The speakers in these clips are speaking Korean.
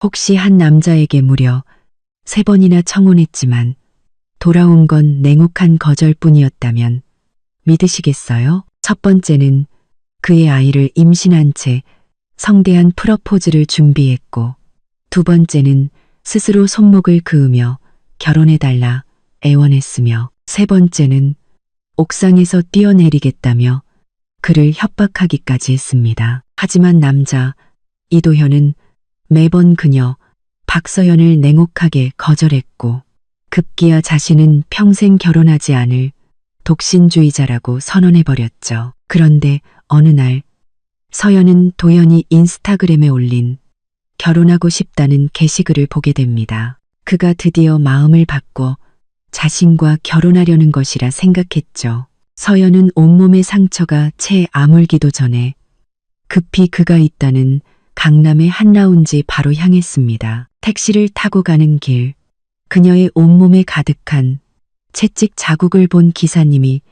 혹시 한 남자에게 무려 3번이나 청혼했지만 돌아온 건 냉혹한 거절뿐이었다면 믿으시겠어요? 첫 번째는 그의 아이를 임신한 채 성대한 프러포즈를 준비했고, 두 번째는 스스로 손목을 그으며 결혼해달라 애원했으며, 세 번째는 옥상에서 뛰어내리겠다며 그를 협박하기까지 했습니다. 하지만 남자 이도현은 매번 그녀 박서연을 냉혹하게 거절했고, 급기야 자신은 평생 결혼하지 않을 독신주의자라고 선언해버렸죠. 그런데 어느 날 서연은 도연이 인스타그램에 올린 결혼하고 싶다는 게시글을 보게 됩니다. 그가 드디어 마음을 바꿔 자신과 결혼하려는 것이라 생각했죠. 서연은 온몸의 상처가 채 아물기도 전에 급히 그가 있다는 강남의 한 라운지 바로 향했습니다. 택시를 타고 가는 길, 그녀의 온몸에 가득한 채찍 자국을 본 기사님이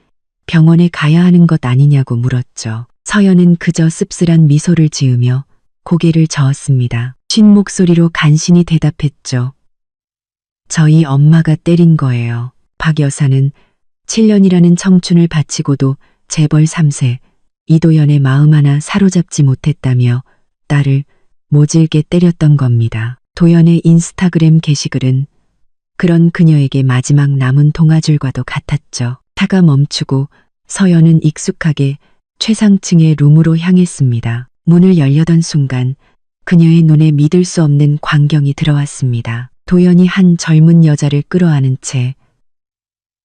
병원에 가야 하는 것 아니냐고 물었죠. 서연은 그저 씁쓸한 미소를 지으며 고개를 저었습니다. 쉰 목소리로 간신히 대답했죠. 저희 엄마가 때린 거예요. 박 여사는 7년이라는 청춘을 바치고도 재벌 3세 이도연의 마음 하나 사로잡지 못했다며 딸을 모질게 때렸던 겁니다. 도연의 인스타그램 게시글은 그런 그녀에게 마지막 남은 동아줄과도 같았죠. 차가 멈추고 서연은 익숙하게 최상층의 룸으로 향했습니다. 문을 열려던 순간 그녀의 눈에 믿을 수 없는 광경이 들어왔습니다. 도연이 한 젊은 여자를 끌어안은 채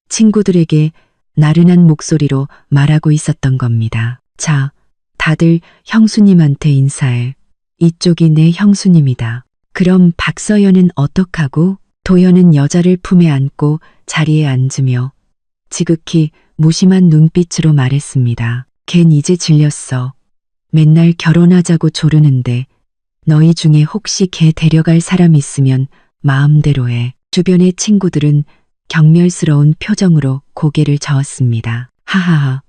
친구들에게 나른한 목소리로 말하고 있었던 겁니다. 자, 다들 형수님한테 인사해. 이쪽이 내 형수님이다. 그럼 박서연은 어떡하고? 도연은 여자를 품에 안고 자리에 앉으며 지극히 무심한 눈빛으로 말했습니다. 걘 이제 질렸어. 맨날 결혼하자고 조르는데 너희 중에 혹시 걔 데려갈 사람 있으면 마음대로 해. 주변의 친구들은 경멸스러운 표정으로 고개를 저었습니다. 하하하.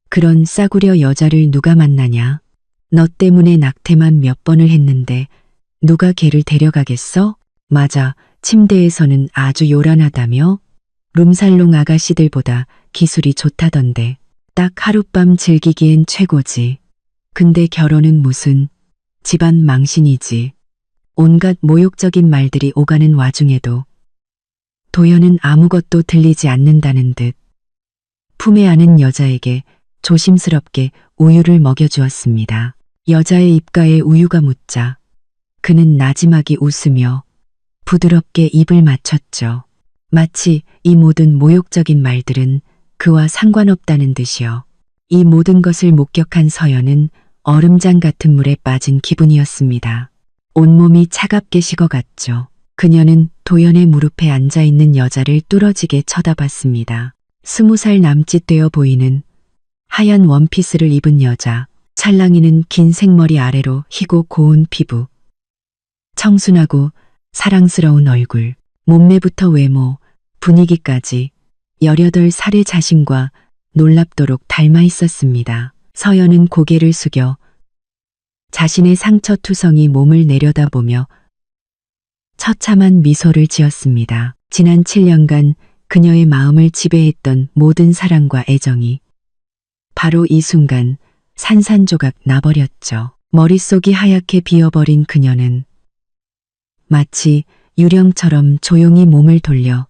그런 싸구려 여자를 누가 만나냐? 너 때문에 낙태만 몇 번을 했는데 누가 걔를 데려가겠어? 맞아. 침대에서는 아주 요란하다며? 룸살롱 아가씨들보다 기술이 좋다던데. 딱 하룻밤 즐기기엔 최고지. 근데 결혼은 무슨 집안 망신이지. 온갖 모욕적인 말들이 오가는 와중에도 도연은 아무것도 들리지 않는다는 듯 품에 안은 여자에게 조심스럽게 우유를 먹여주었습니다. 여자의 입가에 우유가 묻자 그는 나지막이 웃으며 부드럽게 입을 맞췄죠. 마치 이 모든 모욕적인 말들은 그와 상관없다는 듯이요. 이 모든 것을 목격한 서연은 얼음장 같은 물에 빠진 기분이었습니다. 온몸이 차갑게 식어갔죠. 그녀는 도연의 무릎에 앉아있는 여자를 뚫어지게 쳐다봤습니다. 20살 남짓 되어 보이는 하얀 원피스를 입은 여자, 찰랑이는 긴 생머리 아래로 희고 고운 피부, 청순하고 사랑스러운 얼굴, 몸매부터 외모, 분위기까지 18살의 자신과 놀랍도록 닮아 있었습니다. 서연은 고개를 숙여 자신의 상처투성이 몸을 내려다보며 처참한 미소를 지었습니다. 지난 7년간 그녀의 마음을 지배했던 모든 사랑과 애정이 바로 이 순간 산산조각 나버렸죠. 머릿속이 하얗게 비어버린 그녀는 마치 유령처럼 조용히 몸을 돌려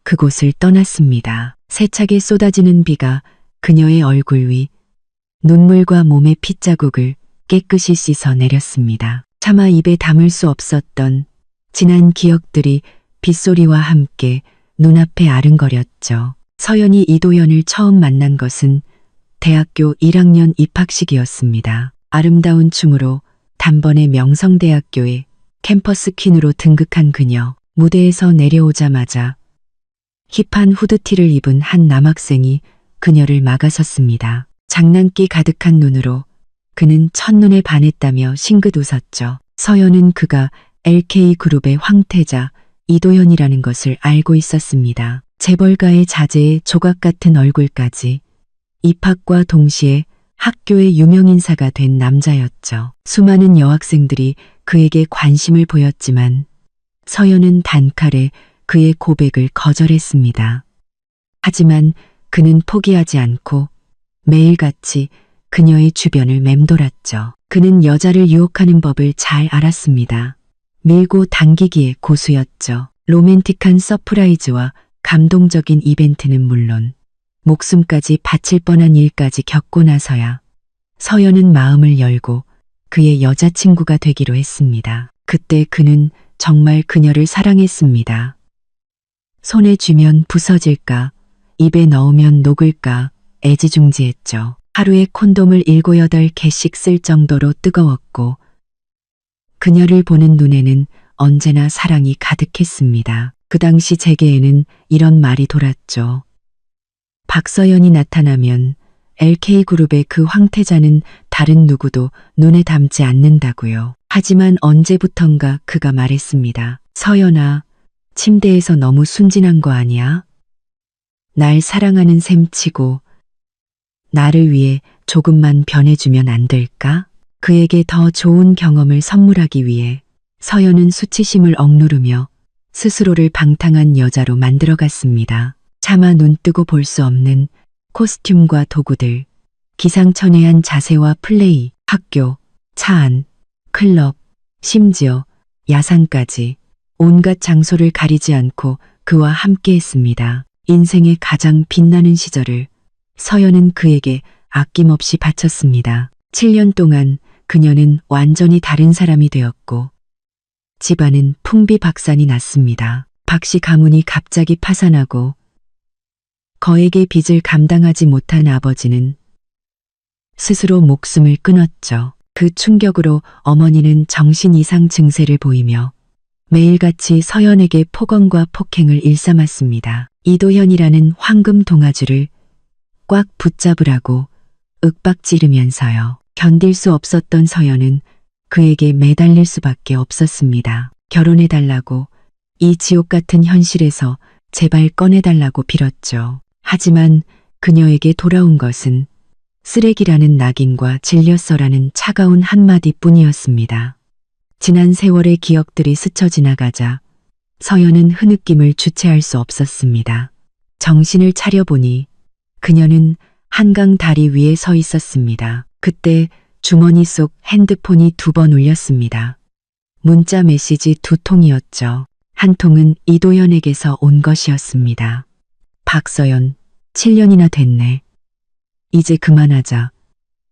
그곳을 떠났습니다. 세차게 쏟아지는 비가 그녀의 얼굴 위 눈물과 몸의 핏자국을 깨끗이 씻어 내렸습니다. 차마 입에 담을 수 없었던 지난 기억들이 빗소리와 함께 눈앞에 아른거렸죠. 서연이 이도연을 처음 만난 것은 대학교 1학년 입학식이었습니다. 아름다운 춤으로 단번에 명성대학교에 캠퍼스 퀸으로 등극한 그녀. 무대에서 내려오자마자 힙한 후드티를 입은 한 남학생이 그녀를 막아섰습니다. 장난기 가득한 눈으로 그는 첫눈에 반했다며 싱긋 웃었죠. 서연은 그가 LK그룹의 황태자 이도현이라는 것을 알고 있었습니다. 재벌가의 자제의 조각 같은 얼굴까지 입학과 동시에 학교의 유명인사가 된 남자였죠. 수많은 여학생들이 그에게 관심을 보였지만 서연은 단칼에 그의 고백을 거절했습니다. 하지만 그는 포기하지 않고 매일같이 그녀의 주변을 맴돌았죠. 그는 여자를 유혹하는 법을 잘 알았습니다. 밀고 당기기에 고수였죠. 로맨틱한 서프라이즈와 감동적인 이벤트는 물론 목숨까지 바칠 뻔한 일까지 겪고 나서야 서연은 마음을 열고 그의 여자친구가 되기로 했습니다. 그때 그는 정말 그녀를 사랑했습니다. 손에 쥐면 부서질까, 입에 넣으면 녹을까 애지중지했죠. 하루에 콘돔을 7, 8개씩 쓸 정도로 뜨거웠고 그녀를 보는 눈에는 언제나 사랑이 가득했습니다. 그 당시 제게에는 이런 말이 돌았죠. 박서연이 나타나면 LK그룹의 그 황태자는 다른 누구도 눈에 담지 않는다고요. 하지만 언제부턴가 그가 말했습니다. 서연아, 침대에서 너무 순진한 거 아니야? 날 사랑하는 셈 치고 나를 위해 조금만 변해주면 안 될까? 그에게 더 좋은 경험을 선물하기 위해 서연은 수치심을 억누르며 스스로를 방탕한 여자로 만들어갔습니다. 차마 눈뜨고 볼 수 없는 코스튬과 도구들, 기상천외한 자세와 플레이, 학교, 차 안, 클럽, 심지어 야산까지 온갖 장소를 가리지 않고 그와 함께했습니다. 인생의 가장 빛나는 시절을 서연은 그에게 아낌없이 바쳤습니다. 7년 동안 그녀는 완전히 다른 사람이 되었고 집안은 풍비박산이 났습니다. 박씨 가문이 갑자기 파산하고 거액의 빚을 감당하지 못한 아버지는 스스로 목숨을 끊었죠. 그 충격으로 어머니는 정신 이상 증세를 보이며 매일같이 서연에게 폭언과 폭행을 일삼았습니다. 이도현이라는 황금 동아줄을 꽉 붙잡으라고 윽박지르면서요. 견딜 수 없었던 서연은 그에게 매달릴 수밖에 없었습니다. 결혼해달라고, 이 지옥 같은 현실에서 제발 꺼내달라고 빌었죠. 하지만 그녀에게 돌아온 것은 쓰레기라는 낙인과 질렸어라는 차가운 한마디뿐이었습니다. 지난 세월의 기억들이 스쳐 지나가자 서연은 흐느낌을 주체할 수 없었습니다. 정신을 차려보니 그녀는 한강 다리 위에 서 있었습니다. 그때 주머니 속 핸드폰이 2번 울렸습니다. 문자 메시지 2통이었죠. 한 통은 이도현에게서 온 것이었습니다. 박서연, 7년이나 됐네. 이제 그만하자.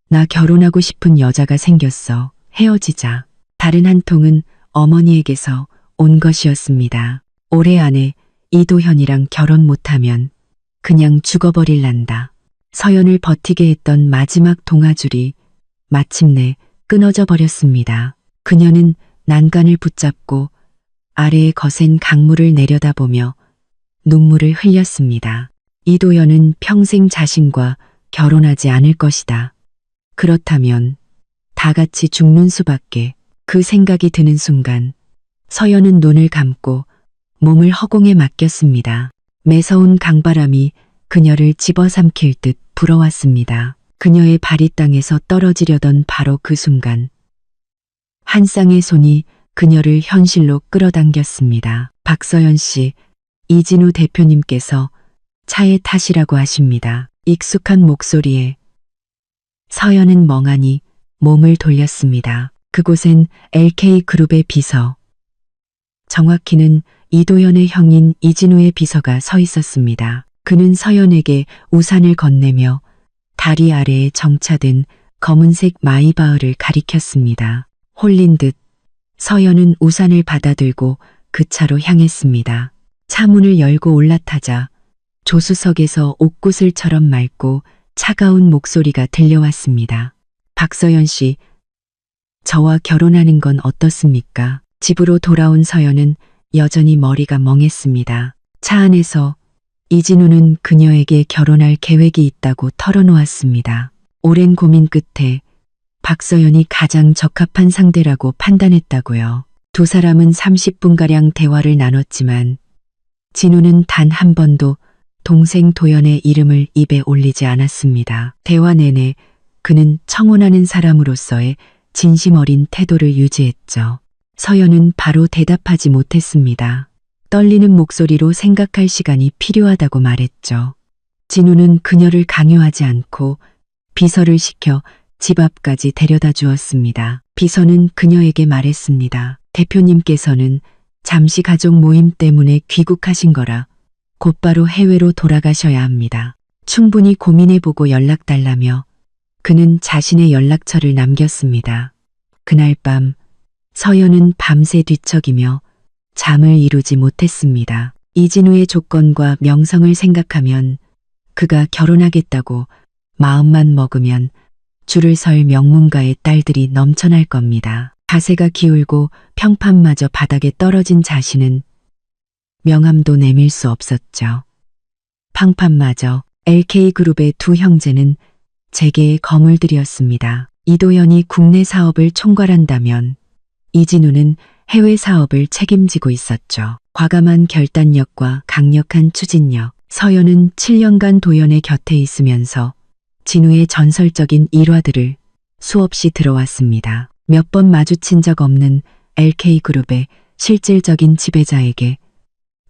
나 결혼하고 싶은 여자가 생겼어. 헤어지자. 다른 한 통은 어머니에게서 온 것이었습니다. 올해 안에 이도현이랑 결혼 못하면 그냥 죽어버릴란다. 서연을 버티게 했던 마지막 동아줄이 마침내 끊어져 버렸습니다. 그녀는 난간을 붙잡고 아래에 거센 강물을 내려다보며 눈물을 흘렸습니다. 이도현은 평생 자신과 결혼하지 않을 것이다. 그렇다면 다 같이 죽는 수밖에. 그 생각이 드는 순간 서연은 눈을 감고 몸을 허공에 맡겼습니다. 매서운 강바람이 그녀를 집어삼킬 듯 불어왔습니다. 그녀의 발이 땅에서 떨어지려던 바로 그 순간 한 쌍의 손이 그녀를 현실로 끌어당겼습니다. 박서연 씨, 이진우 대표님께서 차에 타시라고 하십니다. 익숙한 목소리에 서연은 멍하니 몸을 돌렸습니다. 그곳엔 LK그룹의 비서, 정확히는 이도현의 형인 이진우의 비서가 서 있었습니다. 그는 서연에게 우산을 건네며 다리 아래에 정차된 검은색 마이바흐를 가리켰습니다. 홀린 듯 서연은 우산을 받아들고 그 차로 향했습니다. 차 문을 열고 올라타자 조수석에서 옥구슬처럼 맑고 차가운 목소리가 들려왔습니다. 박서연 씨, 저와 결혼하는 건 어떻습니까? 집으로 돌아온 서연은 여전히 머리가 멍했습니다. 차 안에서 이진우는 그녀에게 결혼할 계획이 있다고 털어놓았습니다. 오랜 고민 끝에 박서연이 가장 적합한 상대라고 판단했다고요. 두 사람은 30분가량 대화를 나눴지만 진우는 단 한 번도 동생 도연의 이름을 입에 올리지 않았습니다. 대화 내내 그는 청혼하는 사람으로서의 진심 어린 태도를 유지했죠. 서연은 바로 대답하지 못했습니다. 떨리는 목소리로 생각할 시간이 필요하다고 말했죠. 진우는 그녀를 강요하지 않고 비서를 시켜 집 앞까지 데려다 주었습니다. 비서는 그녀에게 말했습니다. 대표님께서는 잠시 가족 모임 때문에 귀국하신 거라 곧바로 해외로 돌아가셔야 합니다. 충분히 고민해보고 연락 달라며 그는 자신의 연락처를 남겼습니다. 그날 밤 서연은 밤새 뒤척이며 잠을 이루지 못했습니다. 이진우의 조건과 명성을 생각하면 그가 결혼하겠다고 마음만 먹으면 줄을 설 명문가의 딸들이 넘쳐날 겁니다. 가세가 기울고 평판마저 바닥에 떨어진 자신은 명함도 내밀 수 없었죠. 평판마저 LK그룹의 두 형제는 재계의 거물들이었습니다. 이도현이 국내 사업을 총괄한다면 이진우는 해외 사업을 책임지고 있었죠. 과감한 결단력과 강력한 추진력, 서연은 7년간 도연의 곁에 있으면서 진우의 전설적인 일화들을 수없이 들어왔습니다. 몇 번 마주친 적 없는 LK그룹의 실질적인 지배자에게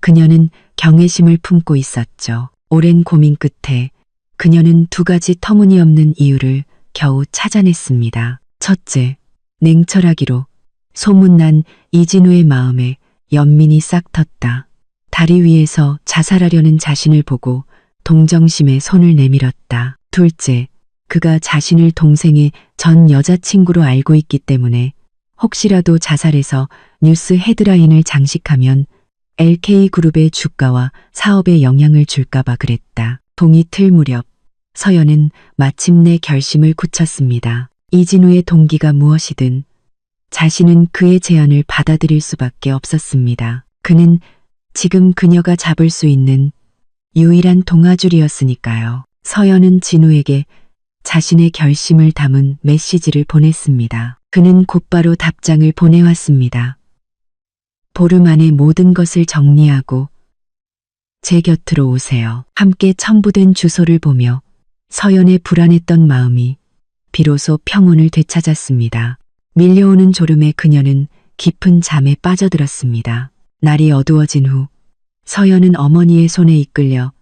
그녀는 경외심을 품고 있었죠. 오랜 고민 끝에 그녀는 두 가지 터무니없는 이유를 겨우 찾아냈습니다. 첫째, 냉철하기로 소문난 이진우의 마음에 연민이 싹 텄다. 다리 위에서 자살하려는 자신을 보고 동정심에 손을 내밀었다. 둘째, 그가 자신을 동생의 전 여자친구로 알고 있기 때문에 혹시라도 자살해서 뉴스 헤드라인을 장식하면 LK그룹의 주가와 사업에 영향을 줄까봐 그랬다. 동이틀 무렵 서연은 마침내 결심을 굳혔습니다. 이진우의 동기가 무엇이든 자신은 그의 제안을 받아들일 수밖에 없었습니다. 그는 지금 그녀가 잡을 수 있는 유일한 동아줄이었으니까요. 서연은 진우에게 자신의 결심을 담은 메시지를 보냈습니다. 그는 곧바로 답장을 보내왔습니다. 보름 안에 모든 것을 정리하고 제 곁으로 오세요. 함께 첨부된 주소를 보며 서연의 불안했던 마음이 비로소 평온을 되찾았습니다. 밀려오는 졸음에 그녀는 깊은 잠에 빠져들었습니다. 날이 어두워진 후 서연은 어머니의 손에 이끌려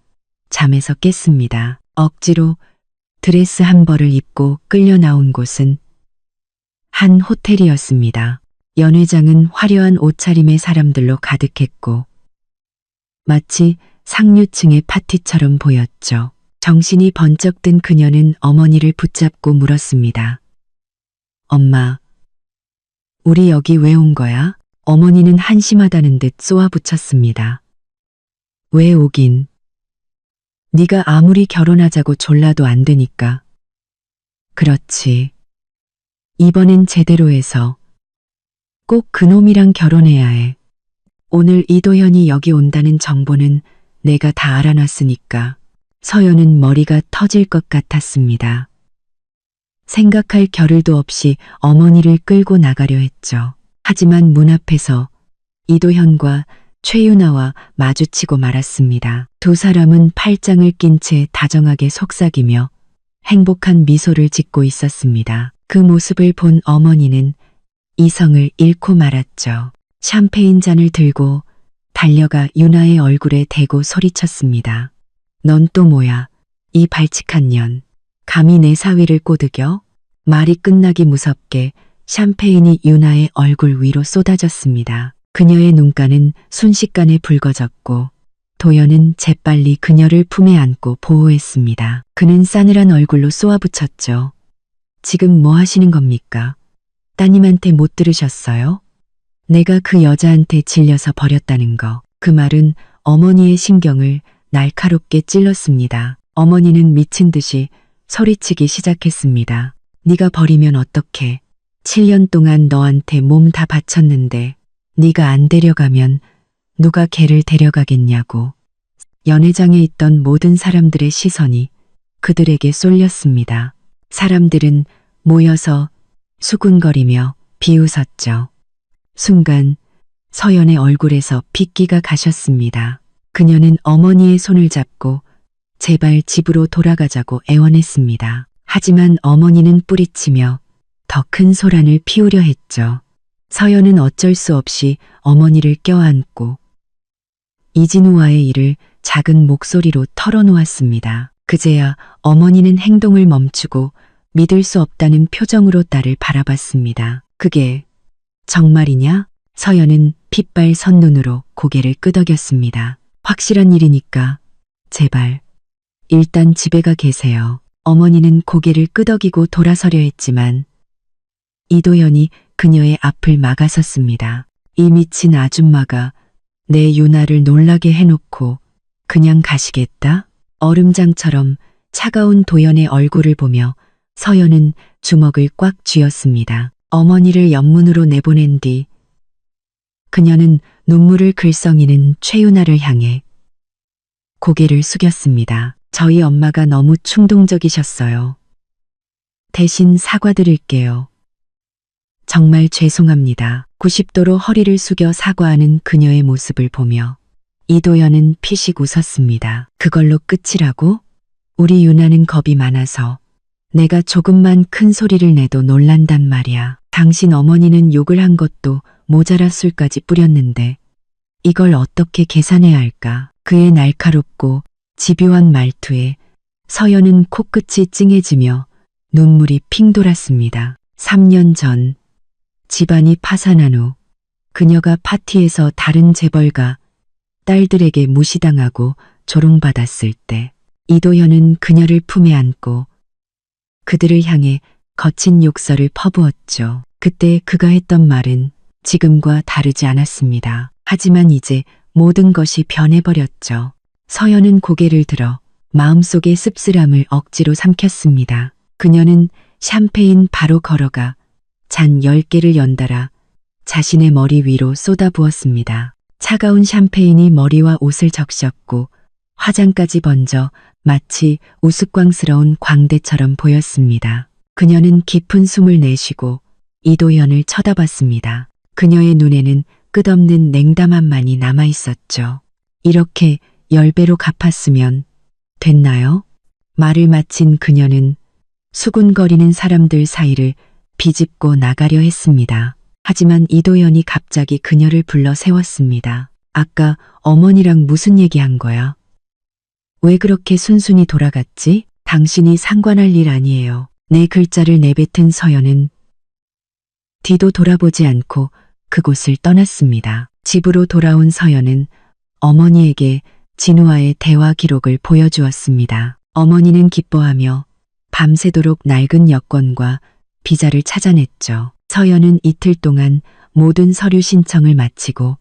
잠에서 깼습니다. 억지로 드레스 한 벌을 입고 끌려 나온 곳은 한 호텔이었습니다. 연회장은 화려한 옷차림의 사람들로 가득했고 마치 상류층의 파티처럼 보였죠. 정신이 번쩍 든 그녀는 어머니를 붙잡고 물었습니다. 엄마, 우리 여기 왜 온 거야? 어머니는 한심하다는 듯 쏘아붙였습니다. 왜 오긴? 네가 아무리 결혼하자고 졸라도 안 되니까. 그렇지. 이번엔 제대로 해서 꼭 그놈이랑 결혼해야 해. 오늘 이도현이 여기 온다는 정보는 내가 다 알아놨으니까. 서연은 머리가 터질 것 같았습니다. 생각할 겨를도 없이 어머니를 끌고 나가려 했죠. 하지만 문 앞에서 이도현과 최유나와 마주치고 말았습니다. 두 사람은 팔짱을 낀 채 다정하게 속삭이며 행복한 미소를 짓고 있었습니다. 그 모습을 본 어머니는 이성을 잃고 말았죠. 샴페인 잔을 들고 달려가 유나의 얼굴에 대고 소리쳤습니다. 넌 또 뭐야? 이 발칙한 년. 감히 내 사위를 꼬드겨? 말이 끝나기 무섭게 샴페인이 유나의 얼굴 위로 쏟아졌습니다. 그녀의 눈가는 순식간에 붉어졌고 도연은 재빨리 그녀를 품에 안고 보호했습니다. 그는 싸늘한 얼굴로 쏘아붙였죠. 지금 뭐 하시는 겁니까? 따님한테 못 들으셨어요? 내가 그 여자한테 질려서 버렸다는 거. 그 말은 어머니의 신경을 날카롭게 찔렀습니다. 어머니는 미친 듯이 소리치기 시작했습니다. 네가 버리면 어떡해. 7년 동안 너한테 몸 다 바쳤는데 네가 안 데려가면 누가 걔를 데려가겠냐고. 연회장에 있던 모든 사람들의 시선이 그들에게 쏠렸습니다. 사람들은 모여서 수군거리며 비웃었죠. 순간 서연의 얼굴에서 핏기가 가셨습니다. 그녀는 어머니의 손을 잡고 제발 집으로 돌아가자고 애원했습니다. 하지만 어머니는 뿌리치며 더 큰 소란을 피우려 했죠. 서연은 어쩔 수 없이 어머니를 껴안고 이진우와의 일을 작은 목소리로 털어놓았습니다. 그제야 어머니는 행동을 멈추고 믿을 수 없다는 표정으로 딸을 바라봤습니다. 그게 정말이냐? 서연은 핏발 선눈으로 고개를 끄덕였습니다. 확실한 일이니까 제발 일단 집에 가 계세요. 어머니는 고개를 끄덕이고 돌아서려 했지만 이도현이 그녀의 앞을 막아섰습니다. 이 미친 아줌마가 내 유나를 놀라게 해놓고 그냥 가시겠다? 얼음장처럼 차가운 도연의 얼굴을 보며 서연은 주먹을 꽉 쥐었습니다. 어머니를 연문으로 내보낸 뒤 그녀는 눈물을 글썽이는 최유나를 향해 고개를 숙였습니다. 저희 엄마가 너무 충동적이셨어요. 대신 사과드릴게요. 정말 죄송합니다. 90도로 허리를 숙여 사과하는 그녀의 모습을 보며 이도연은 피식 웃었습니다. 그걸로 끝이라고? 우리 유나는 겁이 많아서 내가 조금만 큰 소리를 내도 놀란단 말이야. 당신 어머니는 욕을 한 것도 모자라 술까지 뿌렸는데 이걸 어떻게 계산해야 할까? 그의 날카롭고 집요한 말투에 서연은 코끝이 찡해지며 눈물이 핑 돌았습니다. 3년 전 집안이 파산한 후 그녀가 파티에서 다른 재벌가 딸들에게 무시당하고 조롱받았을 때 이도현은 그녀를 품에 안고 그들을 향해 거친 욕설을 퍼부었죠. 그때 그가 했던 말은 지금과 다르지 않았습니다. 하지만 이제 모든 것이 변해버렸죠. 서연은 고개를 들어 마음속의 씁쓸함을 억지로 삼켰습니다. 그녀는 샴페인 바로 걸어가 잔 10개를 연달아 자신의 머리 위로 쏟아부었습니다. 차가운 샴페인이 머리와 옷을 적셨고 화장까지 번져 마치 우스꽝스러운 광대처럼 보였습니다. 그녀는 깊은 숨을 내쉬고 이도현을 쳐다봤습니다. 그녀의 눈에는 끝없는 냉담함만이 남아있었죠. 이렇게 10배로 갚았으면 됐나요? 말을 마친 그녀는 수군거리는 사람들 사이를 비집고 나가려 했습니다. 하지만 이도현이 갑자기 그녀를 불러 세웠습니다. 아까 어머니랑 무슨 얘기한 거야? 왜 그렇게 순순히 돌아갔지? 당신이 상관할 일 아니에요. 네 글자를 내뱉은 서연은 뒤도 돌아보지 않고 그곳을 떠났습니다. 집으로 돌아온 서연은 어머니에게 진우와의 대화 기록을 보여주었습니다. 어머니는 기뻐하며 밤새도록 낡은 여권과 비자를 찾아냈죠. 서연은 이틀 동안 모든 서류 신청을 마치고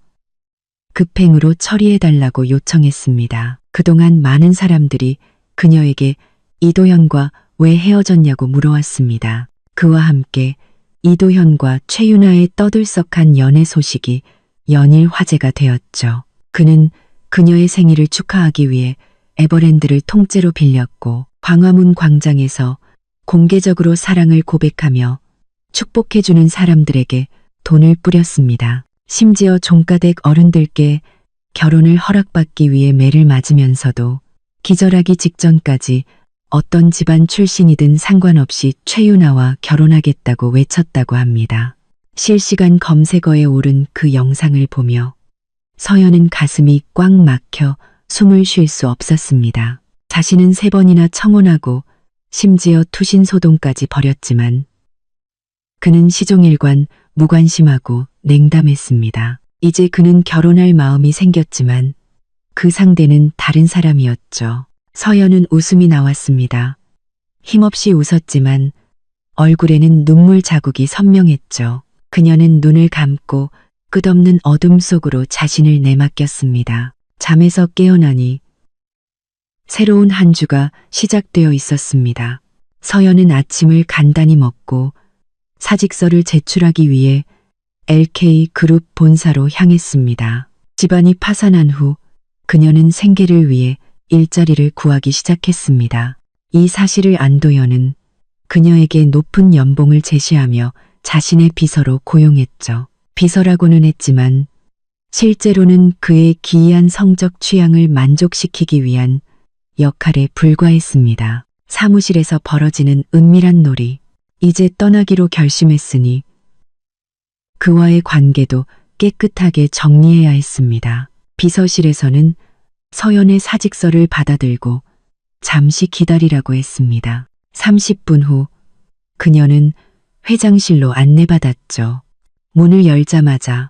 급행으로 처리해달라고 요청했습니다. 그동안 많은 사람들이 그녀에게 이도현과 왜 헤어졌냐고 물어왔습니다. 그와 함께 이도현과 최유나의 떠들썩한 연애 소식이 연일 화제가 되었죠. 그는 그녀의 생일을 축하하기 위해 에버랜드를 통째로 빌렸고 광화문 광장에서 공개적으로 사랑을 고백하며 축복해주는 사람들에게 돈을 뿌렸습니다. 심지어 종가댁 어른들께 결혼을 허락받기 위해 매를 맞으면서도 기절하기 직전까지 어떤 집안 출신이든 상관없이 최유나와 결혼하겠다고 외쳤다고 합니다. 실시간 검색어에 오른 그 영상을 보며 서연은 가슴이 꽉 막혀 숨을 쉴 수 없었습니다. 자신은 3번이나 청혼하고 심지어 투신 소동까지 벌였지만 그는 시종일관 무관심하고 냉담했습니다. 이제 그는 결혼할 마음이 생겼지만 그 상대는 다른 사람이었죠. 서연은 웃음이 나왔습니다. 힘없이 웃었지만 얼굴에는 눈물 자국이 선명했죠. 그녀는 눈을 감고 끝없는 어둠 속으로 자신을 내맡겼습니다. 잠에서 깨어나니 새로운 한 주가 시작되어 있었습니다. 서연은 아침을 간단히 먹고 사직서를 제출하기 위해 LK그룹 본사로 향했습니다. 집안이 파산한 후 그녀는 생계를 위해 일자리를 구하기 시작했습니다. 이 사실을 안 도연은 그녀에게 높은 연봉을 제시하며 자신의 비서로 고용했죠. 비서라고는 했지만 실제로는 그의 기이한 성적 취향을 만족시키기 위한 역할에 불과했습니다. 사무실에서 벌어지는 은밀한 놀이. 이제 떠나기로 결심했으니 그와의 관계도 깨끗하게 정리해야 했습니다. 비서실에서는 서연의 사직서를 받아들고 잠시 기다리라고 했습니다. 30분 후 그녀는 회장실로 안내받았죠. 문을 열자마자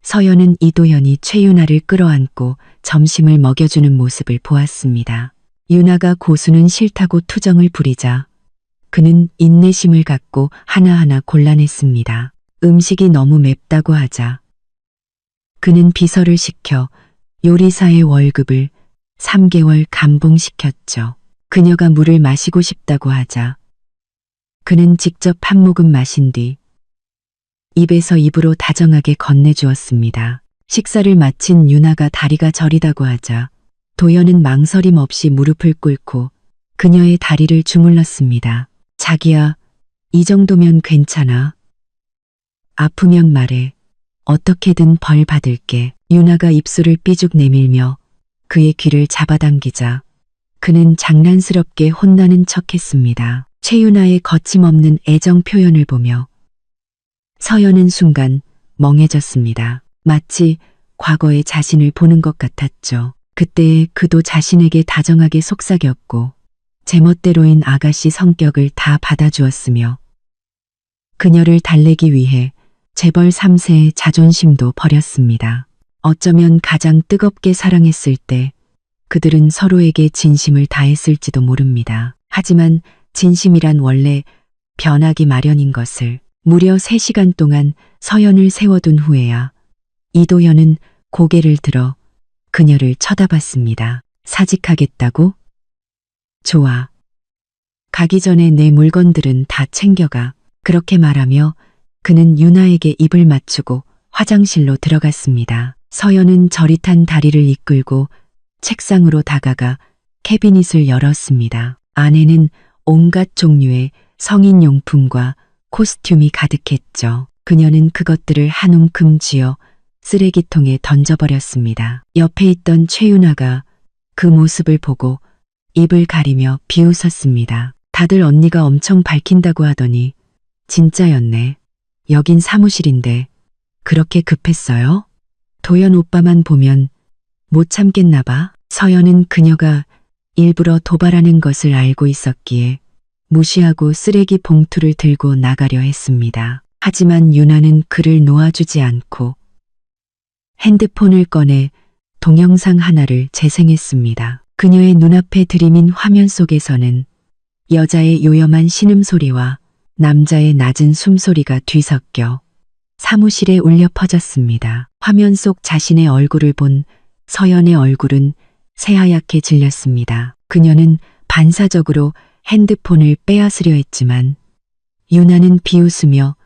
서연은 이도현이 최윤아를 끌어안고 점심을 먹여주는 모습을 보았습니다. 윤아가 고수는 싫다고 투정을 부리자 그는 인내심을 갖고 하나하나 골라냈습니다. 음식이 너무 맵다고 하자 그는 비서를 시켜 요리사의 월급을 3개월 감봉시켰죠. 그녀가 물을 마시고 싶다고 하자 그는 직접 한 모금 마신 뒤 입에서 입으로 다정하게 건네주었습니다. 식사를 마친 윤아가 다리가 저리다고 하자 도연은 망설임 없이 무릎을 꿇고 그녀의 다리를 주물렀습니다. 자기야, 이 정도면 괜찮아. 아프면 말해. 어떻게든 벌 받을게. 윤아가 입술을 삐죽 내밀며 그의 귀를 잡아당기자 그는 장난스럽게 혼나는 척했습니다. 최윤아의 거침없는 애정 표현을 보며 서연은 순간 멍해졌습니다. 마치 과거의 자신을 보는 것 같았죠. 그때 그도 자신에게 다정하게 속삭였고 제멋대로인 아가씨 성격을 다 받아주었으며 그녀를 달래기 위해 재벌 3세의 자존심도 버렸습니다. 어쩌면 가장 뜨겁게 사랑했을 때 그들은 서로에게 진심을 다했을지도 모릅니다. 하지만 진심이란 원래 변하기 마련인 것을 무려 3시간 동안 서연을 세워둔 후에야 이도현은 고개를 들어 그녀를 쳐다봤습니다. 사직하겠다고? 좋아. 가기 전에 내 물건들은 다 챙겨가. 그렇게 말하며 그는 윤아에게 입을 맞추고 화장실로 들어갔습니다. 서연은 저릿한 다리를 이끌고 책상으로 다가가 캐비닛을 열었습니다. 안에는 온갖 종류의 성인용품과 코스튬이 가득했죠. 그녀는 그것들을 한 움큼 쥐어 쓰레기통에 던져버렸습니다. 옆에 있던 최윤아가 그 모습을 보고 입을 가리며 비웃었습니다. 다들 언니가 엄청 밝힌다고 하더니 진짜였네. 여긴 사무실인데 그렇게 급했어요? 도연 오빠만 보면 못 참겠나 봐. 서연은 그녀가 일부러 도발하는 것을 알고 있었기에 무시하고 쓰레기 봉투를 들고 나가려 했습니다. 하지만 윤아는 그를 놓아주지 않고 핸드폰을 꺼내 동영상 하나를 재생했습니다. 그녀의 눈앞에 들이민 화면 속에서는 여자의 요염한 신음소리와 남자의 낮은 숨소리가 뒤섞여 사무실에 울려 퍼졌습니다. 화면 속 자신의 얼굴을 본 서연의 얼굴은 새하얗게 질렸습니다. 그녀는 반사적으로 핸드폰을 빼앗으려 했지만 윤아는 비웃으며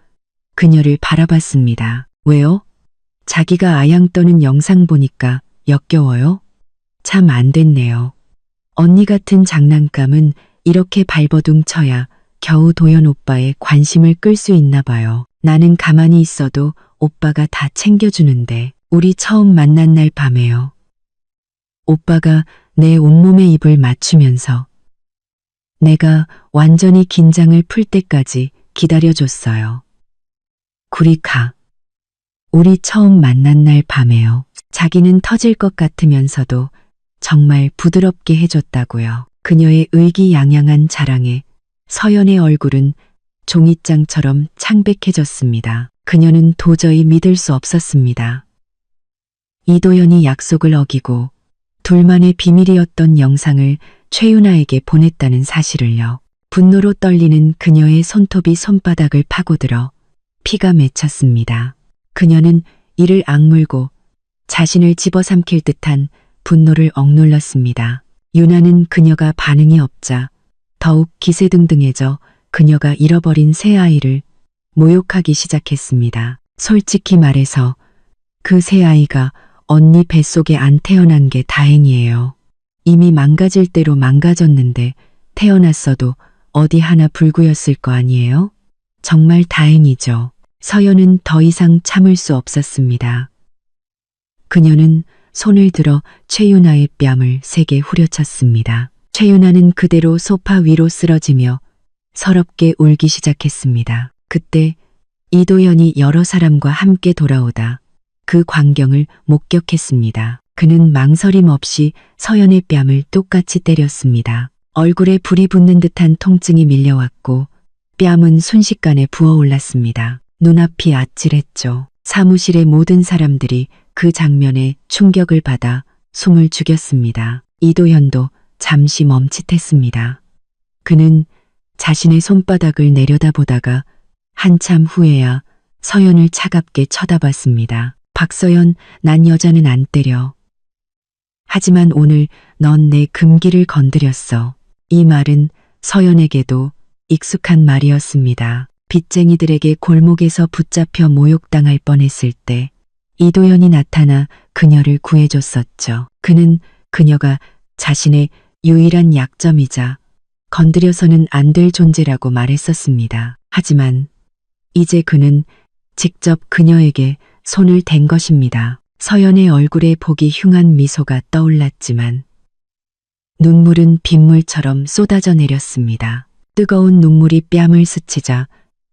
그녀를 바라봤습니다. 왜요? 자기가 아양 떠는 영상 보니까 역겨워요? 참 안 됐네요. 언니 같은 장난감은 이렇게 발버둥 쳐야 겨우 도연 오빠의 관심을 끌 수 있나 봐요. 나는 가만히 있어도 오빠가 다 챙겨주는데 우리 처음 만난 날 밤에요. 오빠가 내 온몸에 입을 맞추면서 내가 완전히 긴장을 풀 때까지 기다려줬어요. 구리카. 우리 처음 만난 날 밤에요. 자기는 터질 것 같으면서도 정말 부드럽게 해줬다고요. 그녀의 의기양양한 자랑에 서연의 얼굴은 종이장처럼 창백해졌습니다. 그녀는 도저히 믿을 수 없었습니다. 이도현이 약속을 어기고 둘만의 비밀이었던 영상을 최윤아에게 보냈다는 사실을요. 분노로 떨리는 그녀의 손톱이 손바닥을 파고들어 피가 맺혔습니다. 그녀는 이를 악물고 자신을 집어삼킬 듯한 분노를 억눌렀습니다. 윤아는 그녀가 반응이 없자 더욱 기세등등해져 그녀가 잃어버린 새 아이를 모욕하기 시작했습니다. 솔직히 말해서 그 새 아이가 언니 뱃속에 안 태어난 게 다행이에요. 이미 망가질 대로 망가졌는데 태어났어도 어디 하나 불구였을 거 아니에요? 정말 다행이죠. 서연은 더 이상 참을 수 없었습니다. 그녀는 손을 들어 최윤아의 뺨을 세게 후려쳤습니다. 최윤아는 그대로 소파 위로 쓰러지며 서럽게 울기 시작했습니다. 그때 이도현이 여러 사람과 함께 돌아오다 그 광경을 목격했습니다. 그는 망설임 없이 서연의 뺨을 똑같이 때렸습니다. 얼굴에 불이 붙는 듯한 통증이 밀려왔고 뺨은 순식간에 부어올랐습니다. 눈앞이 아찔했죠. 사무실의 모든 사람들이 그 장면에 충격을 받아 숨을 죽였습니다. 이도현도 잠시 멈칫했습니다. 그는 자신의 손바닥을 내려다보다가 한참 후에야 서연을 차갑게 쳐다봤습니다. 박서연, 난 여자는 안 때려. 하지만 오늘 넌 내 금기를 건드렸어. 이 말은 서연에게도 익숙한 말이었습니다. 빚쟁이들에게 골목에서 붙잡혀 모욕당할 뻔했을 때 이도현이 나타나 그녀를 구해줬었죠. 그는 그녀가 자신의 유일한 약점이자 건드려서는 안 될 존재라고 말했었습니다. 하지만 이제 그는 직접 그녀에게 손을 댄 것입니다. 서연의 얼굴에 보기 흉한 미소가 떠올랐지만 눈물은 빗물처럼 쏟아져 내렸습니다. 뜨거운 눈물이 뺨을 스치자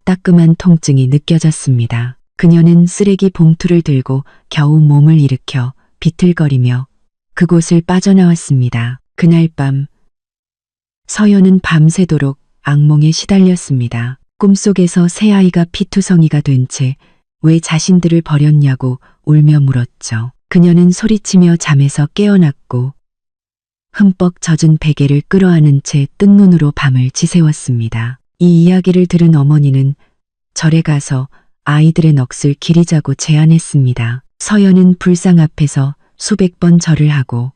따끔한 통증이 느껴졌습니다. 그녀는 쓰레기 봉투를 들고 겨우 몸을 일으켜 비틀거리며 그곳을 빠져나왔습니다. 그날 밤 서연은 밤새도록 악몽에 시달렸습니다. 꿈속에서 새 아이가 피투성이가 된 채 왜 자신들을 버렸냐고 울며 물었죠. 그녀는 소리치며 잠에서 깨어났고 흠뻑 젖은 베개를 끌어안은 채 뜬 눈으로 밤을 지새웠습니다. 이 이야기를 들은 어머니는 절에 가서 아이들의 넋을 기리자고 제안했습니다. 서연은 불상 앞에서 수백 번 절을 하고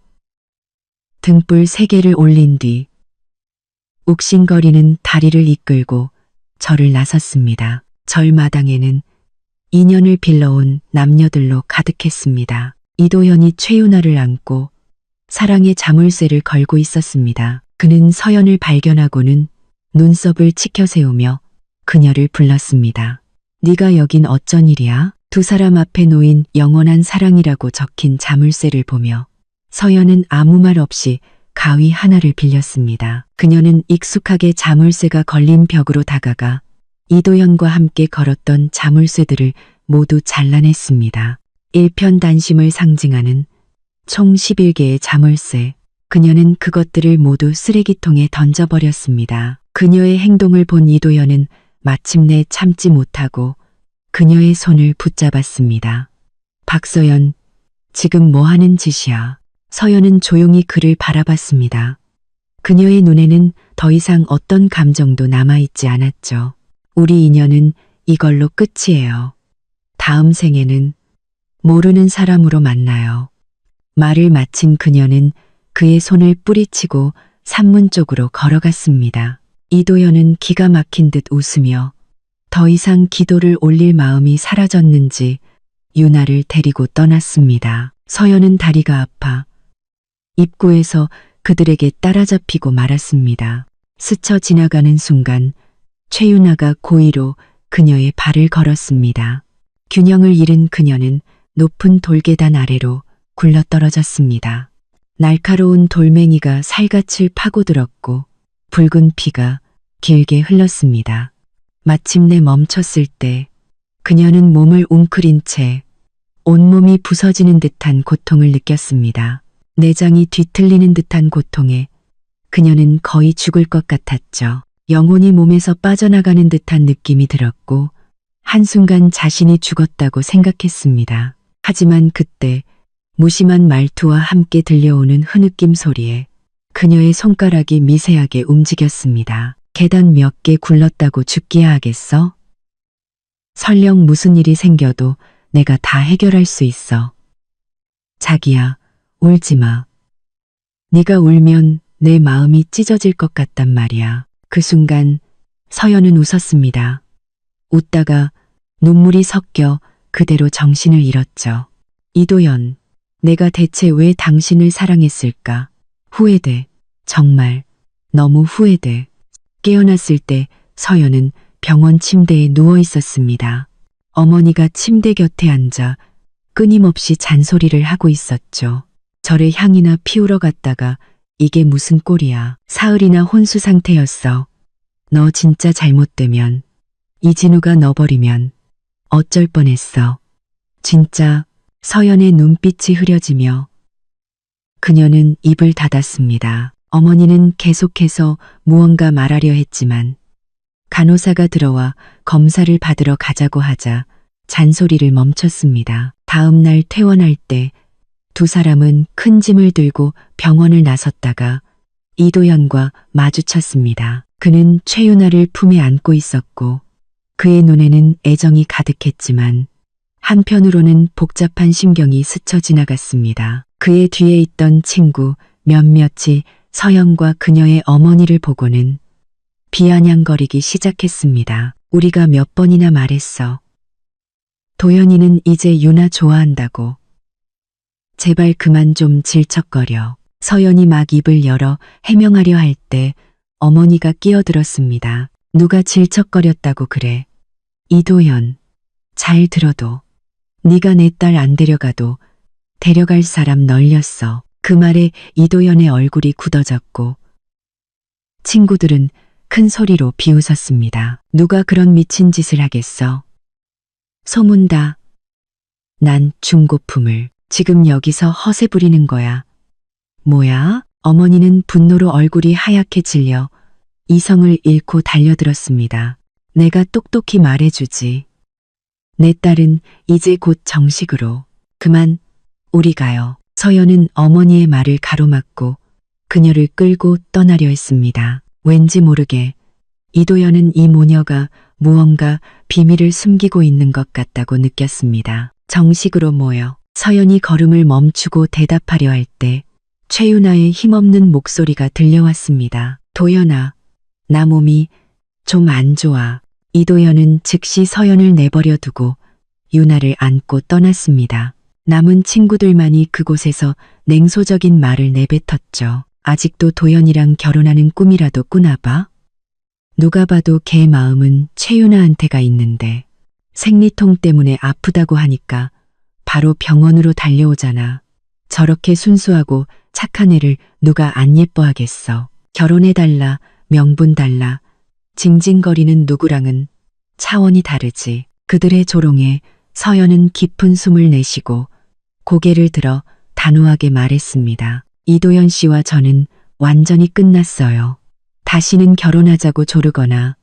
등불 3개를 올린 뒤 욱신거리는 다리를 이끌고 절을 나섰습니다. 절 마당에는 인연을 빌러온 남녀들로 가득했습니다. 이도현이 최윤아를 안고 사랑의 자물쇠를 걸고 있었습니다. 그는 서연을 발견하고는 눈썹을 치켜 세우며 그녀를 불렀습니다. 네가 여긴 어쩐 일이야? 두 사람 앞에 놓인 영원한 사랑이라고 적힌 자물쇠를 보며 서연은 아무 말 없이 가위 하나를 빌렸습니다. 그녀는 익숙하게 자물쇠가 걸린 벽으로 다가가 이도현과 함께 걸었던 자물쇠들을 모두 잘라냈습니다. 일편단심을 상징하는 총 11개의 자물쇠. 그녀는 그것들을 모두 쓰레기통에 던져버렸습니다. 그녀의 행동을 본 이도현은 마침내 참지 못하고 그녀의 손을 붙잡았습니다. 박서연, 지금 뭐 하는 짓이야? 서연은 조용히 그를 바라봤습니다. 그녀의 눈에는 더 이상 어떤 감정도 남아있지 않았죠. 우리 인연은 이걸로 끝이에요. 다음 생에는 모르는 사람으로 만나요. 말을 마친 그녀는 그의 손을 뿌리치고 산문 쪽으로 걸어갔습니다. 이도현은 기가 막힌 듯 웃으며 더 이상 기도를 올릴 마음이 사라졌는지 유나를 데리고 떠났습니다. 서연은 다리가 아파 입구에서 그들에게 따라잡히고 말았습니다. 스쳐 지나가는 순간 최윤아가 고의로 그녀의 발을 걸었습니다. 균형을 잃은 그녀는 높은 돌계단 아래로 굴러떨어졌습니다. 날카로운 돌멩이가 살갗을 파고들었고 붉은 피가 길게 흘렀습니다. 마침내 멈췄을 때 그녀는 몸을 웅크린 채 온몸이 부서지는 듯한 고통을 느꼈습니다. 내장이 뒤틀리는 듯한 고통에 그녀는 거의 죽을 것 같았죠. 영혼이 몸에서 빠져나가는 듯한 느낌이 들었고 한순간 자신이 죽었다고 생각했습니다. 하지만 그때 무심한 말투와 함께 들려오는 흐느낌 소리에 그녀의 손가락이 미세하게 움직였습니다. 계단 몇 개 굴렀다고 죽기야 하겠어? 설령 무슨 일이 생겨도 내가 다 해결할 수 있어. 자기야, 울지 마. 네가 울면 내 마음이 찢어질 것 같단 말이야. 그 순간 서연은 웃었습니다. 웃다가 눈물이 섞여 그대로 정신을 잃었죠. 이도현, 내가 대체 왜 당신을 사랑했을까? 후회돼. 정말 너무 후회돼. 깨어났을 때 서연은 병원 침대에 누워 있었습니다. 어머니가 침대 곁에 앉아 끊임없이 잔소리를 하고 있었죠. 절에 향이나 피우러 갔다가 이게 무슨 꼴이야. 사흘이나 혼수 상태였어. 너 진짜 잘못되면 이진우가 너 버리면 어쩔 뻔했어. 진짜. 서연의 눈빛이 흐려지며 그녀는 입을 닫았습니다. 어머니는 계속해서 무언가 말하려 했지만 간호사가 들어와 검사를 받으러 가자고 하자 잔소리를 멈췄습니다. 다음 날 퇴원할 때 두 사람은 큰 짐을 들고 병원을 나섰다가 이도현과 마주쳤습니다. 그는 최윤아를 품에 안고 있었고 그의 눈에는 애정이 가득했지만 한편으로는 복잡한 심경이 스쳐 지나갔습니다. 그의 뒤에 있던 친구 몇몇이 서연과 그녀의 어머니를 보고는 비아냥거리기 시작했습니다. 우리가 몇 번이나 말했어. 도연이는 이제 유나 좋아한다고. 제발 그만 좀 질척거려. 서연이 막 입을 열어 해명하려 할 때 어머니가 끼어들었습니다. 누가 질척거렸다고 그래. 이도연, 잘 들어도. 네가 내 딸 안 데려가도 데려갈 사람 널렸어. 그 말에 이도연의 얼굴이 굳어졌고 친구들은 큰 소리로 비웃었습니다. 누가 그런 미친 짓을 하겠어. 소문다. 난 중고품을. 지금 여기서 허세 부리는 거야. 뭐야? 어머니는 분노로 얼굴이 하얗게 질려 이성을 잃고 달려들었습니다. 내가 똑똑히 말해주지. 내 딸은 이제 곧 정식으로. 그만, 우리 가요. 서연은 어머니의 말을 가로막고 그녀를 끌고 떠나려 했습니다. 왠지 모르게 이도연은 이 모녀가 무언가 비밀을 숨기고 있는 것 같다고 느꼈습니다. 정식으로 모여. 서연이 걸음을 멈추고 대답하려 할 때 최윤아의 힘없는 목소리가 들려왔습니다. 도연아, 나 몸이 좀 안 좋아. 이도연은 즉시 서연을 내버려 두고 유나를 안고 떠났습니다. 남은 친구들만이 그곳에서 냉소적인 말을 내뱉었죠. 아직도 도연이랑 결혼하는 꿈이라도 꾸나 봐? 누가 봐도 걔 마음은 최윤아한테 가 있는데 생리통 때문에 아프다고 하니까 바로 병원으로 달려오잖아. 저렇게 순수하고 착한 애를 누가 안 예뻐하겠어. 결혼해달라, 명분 달라, 징징거리는 누구랑은 차원이 다르지. 그들의 조롱에 서연은 깊은 숨을 내쉬고 고개를 들어 단호하게 말했습니다. 이도연 씨와 저는 완전히 끝났어요. 다시는 결혼하자고 조르거나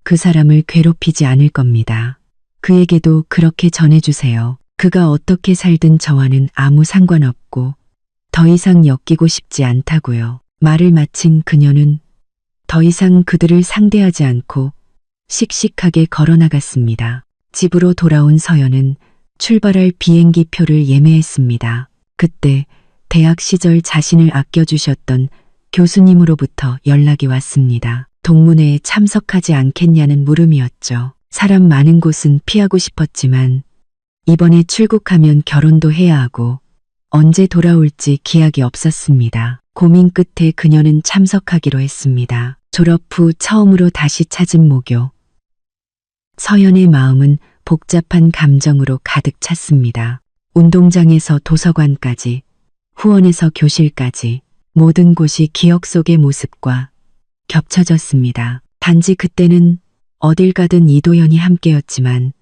그 사람을 괴롭히지 않을 겁니다. 그에게도 그렇게 전해주세요. 그가 어떻게 살든 저와는 아무 상관없고 더 이상 엮이고 싶지 않다고요. 말을 마친 그녀는 더 이상 그들을 상대하지 않고 씩씩하게 걸어나갔습니다. 집으로 돌아온 서연은 출발할 비행기 표를 예매했습니다. 그때 대학 시절 자신을 아껴주셨던 교수님으로부터 연락이 왔습니다. 동문회에 참석하지 않겠냐는 물음이었죠. 사람 많은 곳은 피하고 싶었지만 이번에 출국하면 결혼도 해야 하고 언제 돌아올지 기약이 없었습니다. 고민 끝에 그녀는 참석하기로 했습니다. 졸업 후 처음으로 다시 찾은 모교. 서연의 마음은 복잡한 감정으로 가득 찼습니다. 운동장에서 도서관까지, 후원에서 교실까지 모든 곳이 기억 속의 모습과 겹쳐졌습니다. 단지 그때는 어딜 가든 이도연이 함께였지만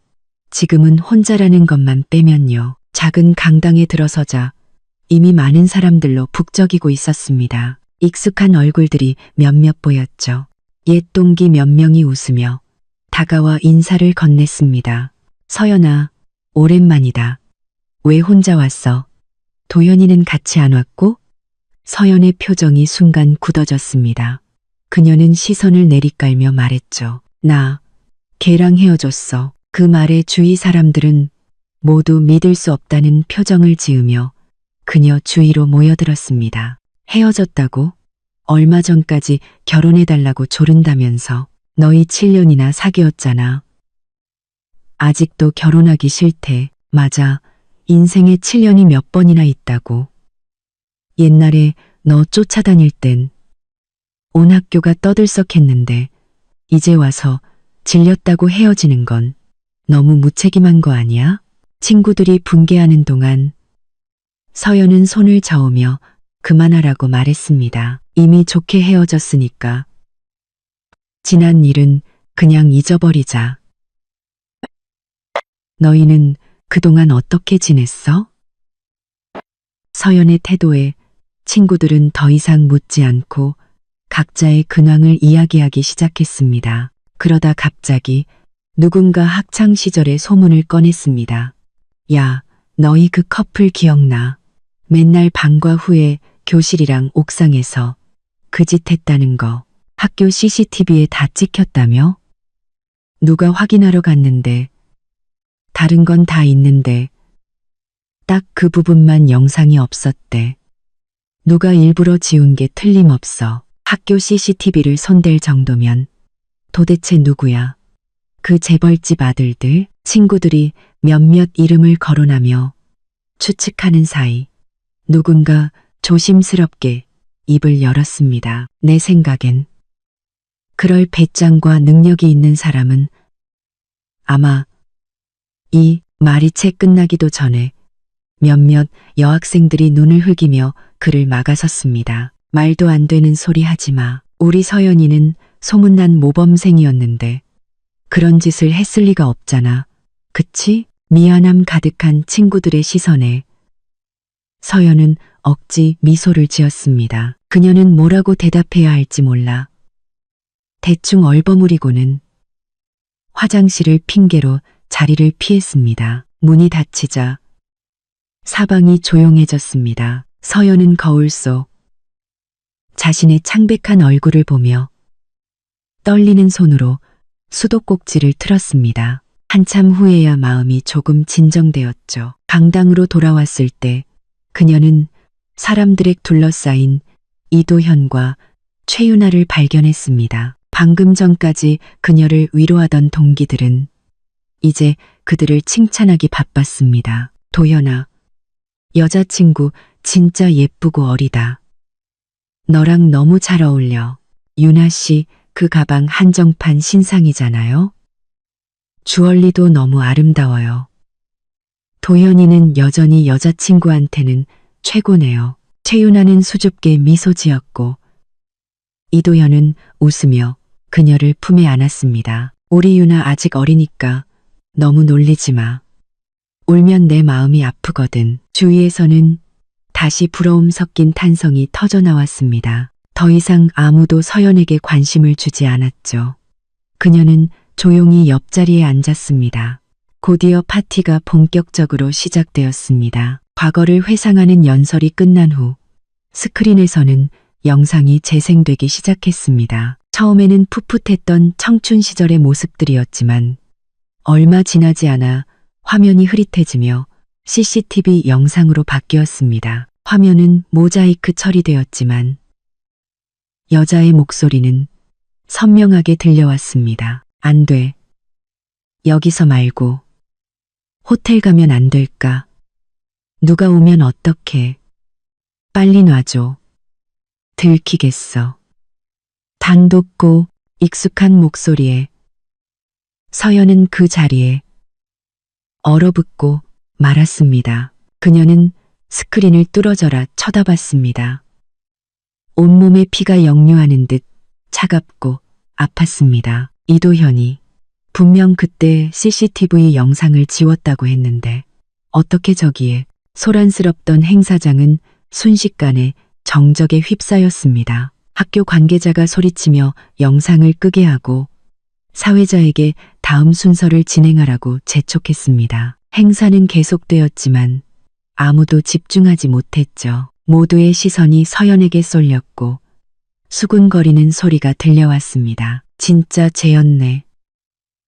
지금은 혼자라는 것만 빼면요. 작은 강당에 들어서자 이미 많은 사람들로 북적이고 있었습니다. 익숙한 얼굴들이 몇몇 보였죠. 옛 동기 몇 명이 웃으며 다가와 인사를 건넸습니다. 서연아, 오랜만이다. 왜 혼자 왔어? 도연이는 같이 안 왔고? 서연의 표정이 순간 굳어졌습니다. 그녀는 시선을 내리깔며 말했죠. 나 걔랑 헤어졌어. 그 말에 주위 사람들은 모두 믿을 수 없다는 표정을 지으며 그녀 주위로 모여들었습니다. 헤어졌다고? 얼마 전까지 결혼해달라고 조른다면서. 너희 7년이나 사귀었잖아. 아직도 결혼하기 싫대. 맞아. 인생에 7년이 몇 번이나 있다고. 옛날에 너 쫓아다닐 땐 온 학교가 떠들썩했는데 이제 와서 질렸다고 헤어지는 건 너무 무책임한 거 아니야? 친구들이 분개하는 동안 서연은 손을 저으며 그만하라고 말했습니다. 이미 좋게 헤어졌으니까. 지난 일은 그냥 잊어버리자. 너희는 그동안 어떻게 지냈어? 서연의 태도에 친구들은 더 이상 묻지 않고 각자의 근황을 이야기하기 시작했습니다. 그러다 갑자기 누군가 학창 시절의 소문을 꺼냈습니다. 야, 너희 그 커플 기억나? 맨날 방과 후에 교실이랑 옥상에서 그 짓 했다는 거. 학교 CCTV에 다 찍혔다며? 누가 확인하러 갔는데 다른 건 다 있는데 딱 그 부분만 영상이 없었대. 누가 일부러 지운 게 틀림없어. 학교 CCTV를 손댈 정도면 도대체 누구야? 그 재벌집 아들들? 친구들이 몇몇 이름을 거론하며 추측하는 사이 누군가 조심스럽게 입을 열었습니다. 내 생각엔 그럴 배짱과 능력이 있는 사람은 아마 이 말이 채 끝나기도 전에 몇몇 여학생들이 눈을 흘기며 그를 막아섰습니다. 말도 안 되는 소리 하지 마. 우리 서연이는 소문난 모범생이었는데 그런 짓을 했을 리가 없잖아. 그치? 미안함 가득한 친구들의 시선에 서연은 억지 미소를 지었습니다. 그녀는 뭐라고 대답해야 할지 몰라 대충 얼버무리고는 화장실을 핑계로 자리를 피했습니다. 문이 닫히자 사방이 조용해졌습니다. 서연은 거울 속 자신의 창백한 얼굴을 보며 떨리는 손으로 수도꼭지를 틀었습니다. 한참 후에야 마음이 조금 진정되었죠. 강당으로 돌아왔을 때 그녀는 사람들에 둘러싸인 이도현과 최윤아를 발견했습니다. 방금 전까지 그녀를 위로하던 동기들은 이제 그들을 칭찬하기 바빴습니다. 도현아, 여자친구 진짜 예쁘고 어리다. 너랑 너무 잘 어울려. 윤아 씨, 그 가방 한정판 신상이잖아요. 주얼리도 너무 아름다워요. 도현이는 여전히 여자친구한테는 최고네요. 최윤아는 수줍게 미소 지었고 이도현은 웃으며 그녀를 품에 안았습니다. 우리 윤아 아직 어리니까 너무 놀리지 마. 울면 내 마음이 아프거든. 주위에서는 다시 부러움 섞인 탄성이 터져나왔습니다. 더 이상 아무도 서연에게 관심을 주지 않았죠. 그녀는 조용히 옆자리에 앉았습니다. 곧이어 파티가 본격적으로 시작되었습니다. 과거를 회상하는 연설이 끝난 후 스크린에서는 영상이 재생되기 시작했습니다. 처음에는 풋풋했던 청춘 시절의 모습들이었지만 얼마 지나지 않아 화면이 흐릿해지며 CCTV 영상으로 바뀌었습니다. 화면은 모자이크 처리되었지만 여자의 목소리는 선명하게 들려왔습니다. 안 돼. 여기서 말고 호텔 가면 안 될까? 누가 오면 어떡해? 빨리 놔줘. 들키겠어. 단독고 익숙한 목소리에 서연은 그 자리에 얼어붙고 말았습니다. 그녀는 스크린을 뚫어져라 쳐다봤습니다. 온몸에 피가 역류하는 듯 차갑고 아팠습니다. 이도현이 분명 그때 CCTV 영상을 지웠다고 했는데 어떻게 저기에 소란스럽던 행사장은 순식간에 정적에 휩싸였습니다. 학교 관계자가 소리치며 영상을 끄게 하고 사회자에게 다음 순서를 진행하라고 재촉했습니다. 행사는 계속되었지만 아무도 집중하지 못했죠. 모두의 시선이 서연에게 쏠렸고 수군거리는 소리가 들려왔습니다. 진짜 쟤였네.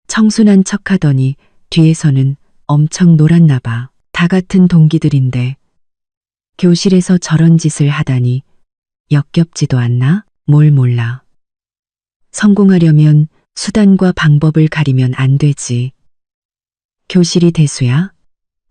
청순한 척하더니 뒤에서는 엄청 놀았나 봐. 다 같은 동기들인데 교실에서 저런 짓을 하다니 역겹지도 않나? 뭘 몰라. 성공하려면 수단과 방법을 가리면 안 되지. 교실이 대수야?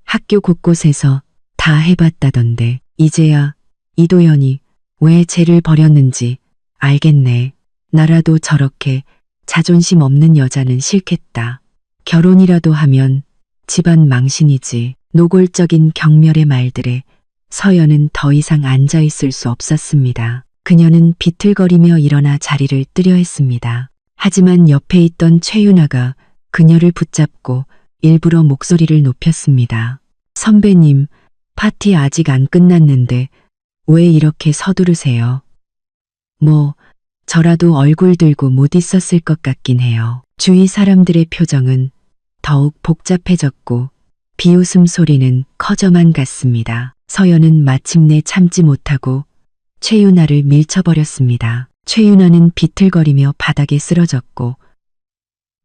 학교 곳곳에서 다 해봤다던데 이제야 이도현이 왜 쟤를 버렸는지 알겠네. 나라도 저렇게 자존심 없는 여자는 싫겠다. 결혼이라도 하면 집안 망신이지. 노골적인 경멸의 말들에 서연은 더 이상 앉아있을 수 없었습니다. 그녀는 비틀거리며 일어나 자리를 뜨려 했습니다. 하지만 옆에 있던 최윤아가 그녀를 붙잡고 일부러 목소리를 높였습니다. 선배님, 파티 아직 안 끝났는데 왜 이렇게 서두르세요? 뭐, 저라도 얼굴 들고 못 있었을 것 같긴 해요. 주위 사람들의 표정은 더욱 복잡해졌고 비웃음 소리는 커져만 갔습니다. 서연은 마침내 참지 못하고 최윤아를 밀쳐버렸습니다. 최윤아는 비틀거리며 바닥에 쓰러졌고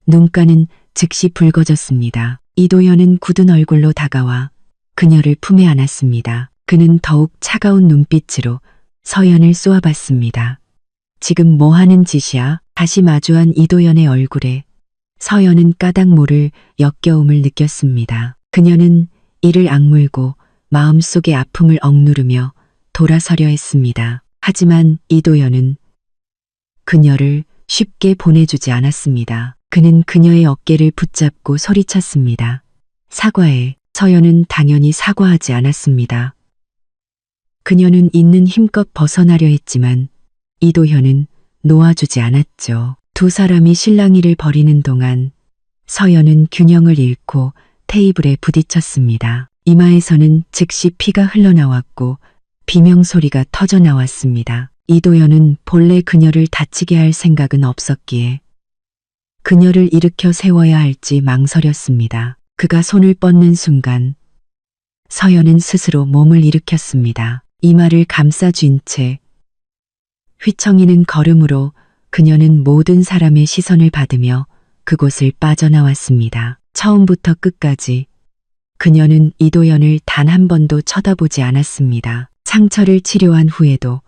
눈가는 즉시 붉어졌습니다. 이도현은 굳은 얼굴로 다가와 그녀를 품에 안았습니다. 그는 더욱 차가운 눈빛으로 서연을 쏘아봤습니다. 지금 뭐 하는 짓이야? 다시 마주한 이도현의 얼굴에 서연은 까닭 모를 역겨움을 느꼈습니다. 그녀는 이를 악물고 마음속의 아픔을 억누르며 돌아서려 했습니다. 하지만 이도현은 그녀를 쉽게 보내주지 않았습니다. 그는 그녀의 어깨를 붙잡고 소리쳤습니다. 사과해. 서연은 당연히 사과하지 않았습니다. 그녀는 있는 힘껏 벗어나려 했지만 이도현은 놓아주지 않았죠. 두 사람이 실랑이를 벌이는 동안 서연은 균형을 잃고 테이블에 부딪혔습니다. 이마에서는 즉시 피가 흘러나왔고 비명소리가 터져나왔습니다. 이도현은 본래 그녀를 다치게 할 생각은 없었기에 그녀를 일으켜 세워야 할지 망설였습니다. 그가 손을 뻗는 순간 서연은 스스로 몸을 일으켰습니다. 이마를 감싸쥔 채 휘청이는 걸음으로 그녀는 모든 사람의 시선을 받으며 그곳을 빠져나왔습니다. 처음부터 끝까지 그녀는 이도현을 단 한 번도 쳐다보지 않았습니다. 상처를 치료한 후에도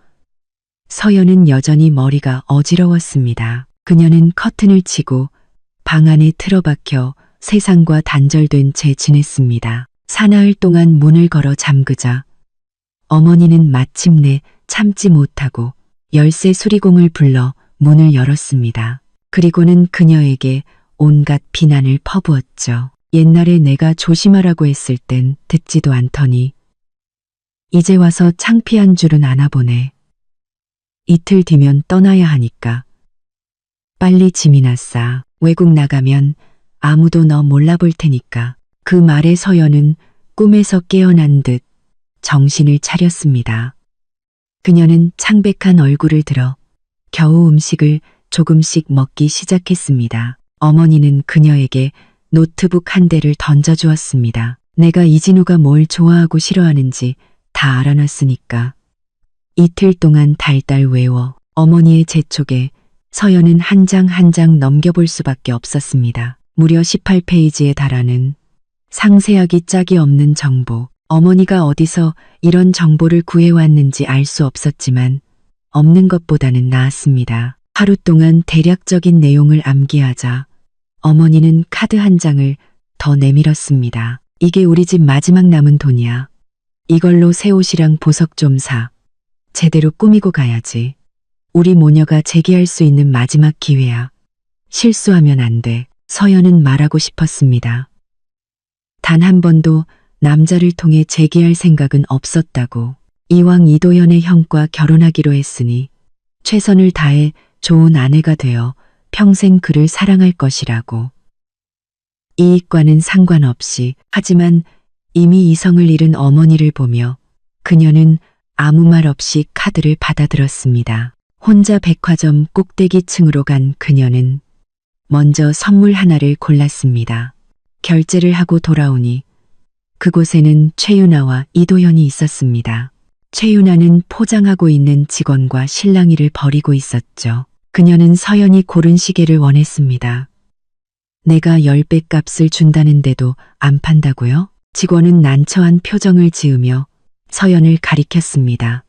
서연은 여전히 머리가 어지러웠습니다. 그녀는 커튼을 치고 방 안에 틀어박혀 세상과 단절된 채 지냈습니다. 사나흘 동안 문을 걸어 잠그자 어머니는 마침내 참지 못하고 열쇠 수리공을 불러 문을 열었습니다. 그리고는 그녀에게 온갖 비난을 퍼부었죠. 옛날에 내가 조심하라고 했을 땐 듣지도 않더니 이제 와서 창피한 줄은 아나 보네. 이틀 뒤면 떠나야 하니까 빨리 짐이나 싸. 외국 나가면 아무도 너 몰라볼 테니까. 그 말에 서연은 꿈에서 깨어난 듯 정신을 차렸습니다. 그녀는 창백한 얼굴을 들어 겨우 음식을 조금씩 먹기 시작했습니다. 어머니는 그녀에게 노트북 한 대를 던져주었습니다. 내가 이진우가 뭘 좋아하고 싫어하는지 다 알아놨으니까 이틀 동안 달달 외워. 어머니의 재촉에 서연은 한 장 한 장 넘겨볼 수밖에 없었습니다. 무려 18페이지에 달하는 상세하기 짝이 없는 정보. 어머니가 어디서 이런 정보를 구해왔는지 알 수 없었지만 없는 것보다는 나았습니다. 하루 동안 대략적인 내용을 암기하자 어머니는 카드 한 장을 더 내밀었습니다. 이게 우리 집 마지막 남은 돈이야. 이걸로 새 옷이랑 보석 좀 사. 제대로 꾸미고 가야지. 우리 모녀가 재기할 수 있는 마지막 기회야. 실수하면 안 돼. 서연은 말하고 싶었습니다. 단 한 번도 남자를 통해 재기할 생각은 없었다고. 이왕 이도현의 형과 결혼하기로 했으니 최선을 다해 좋은 아내가 되어 평생 그를 사랑할 것이라고. 이익과는 상관없이. 하지만 이미 이성을 잃은 어머니를 보며 그녀는 아무 말 없이 카드를 받아들었습니다. 혼자 백화점 꼭대기층으로 간 그녀는 먼저 선물 하나를 골랐습니다. 결제를 하고 돌아오니 그곳에는 최윤아와 이도현이 있었습니다. 최윤아는 포장하고 있는 직원과 실랑이를 벌이고 있었죠. 그녀는 서연이 고른 시계를 원했습니다. 내가 10배 값을 준다는데도 안 판다고요? 직원은 난처한 표정을 지으며 서연을 가리켰습니다.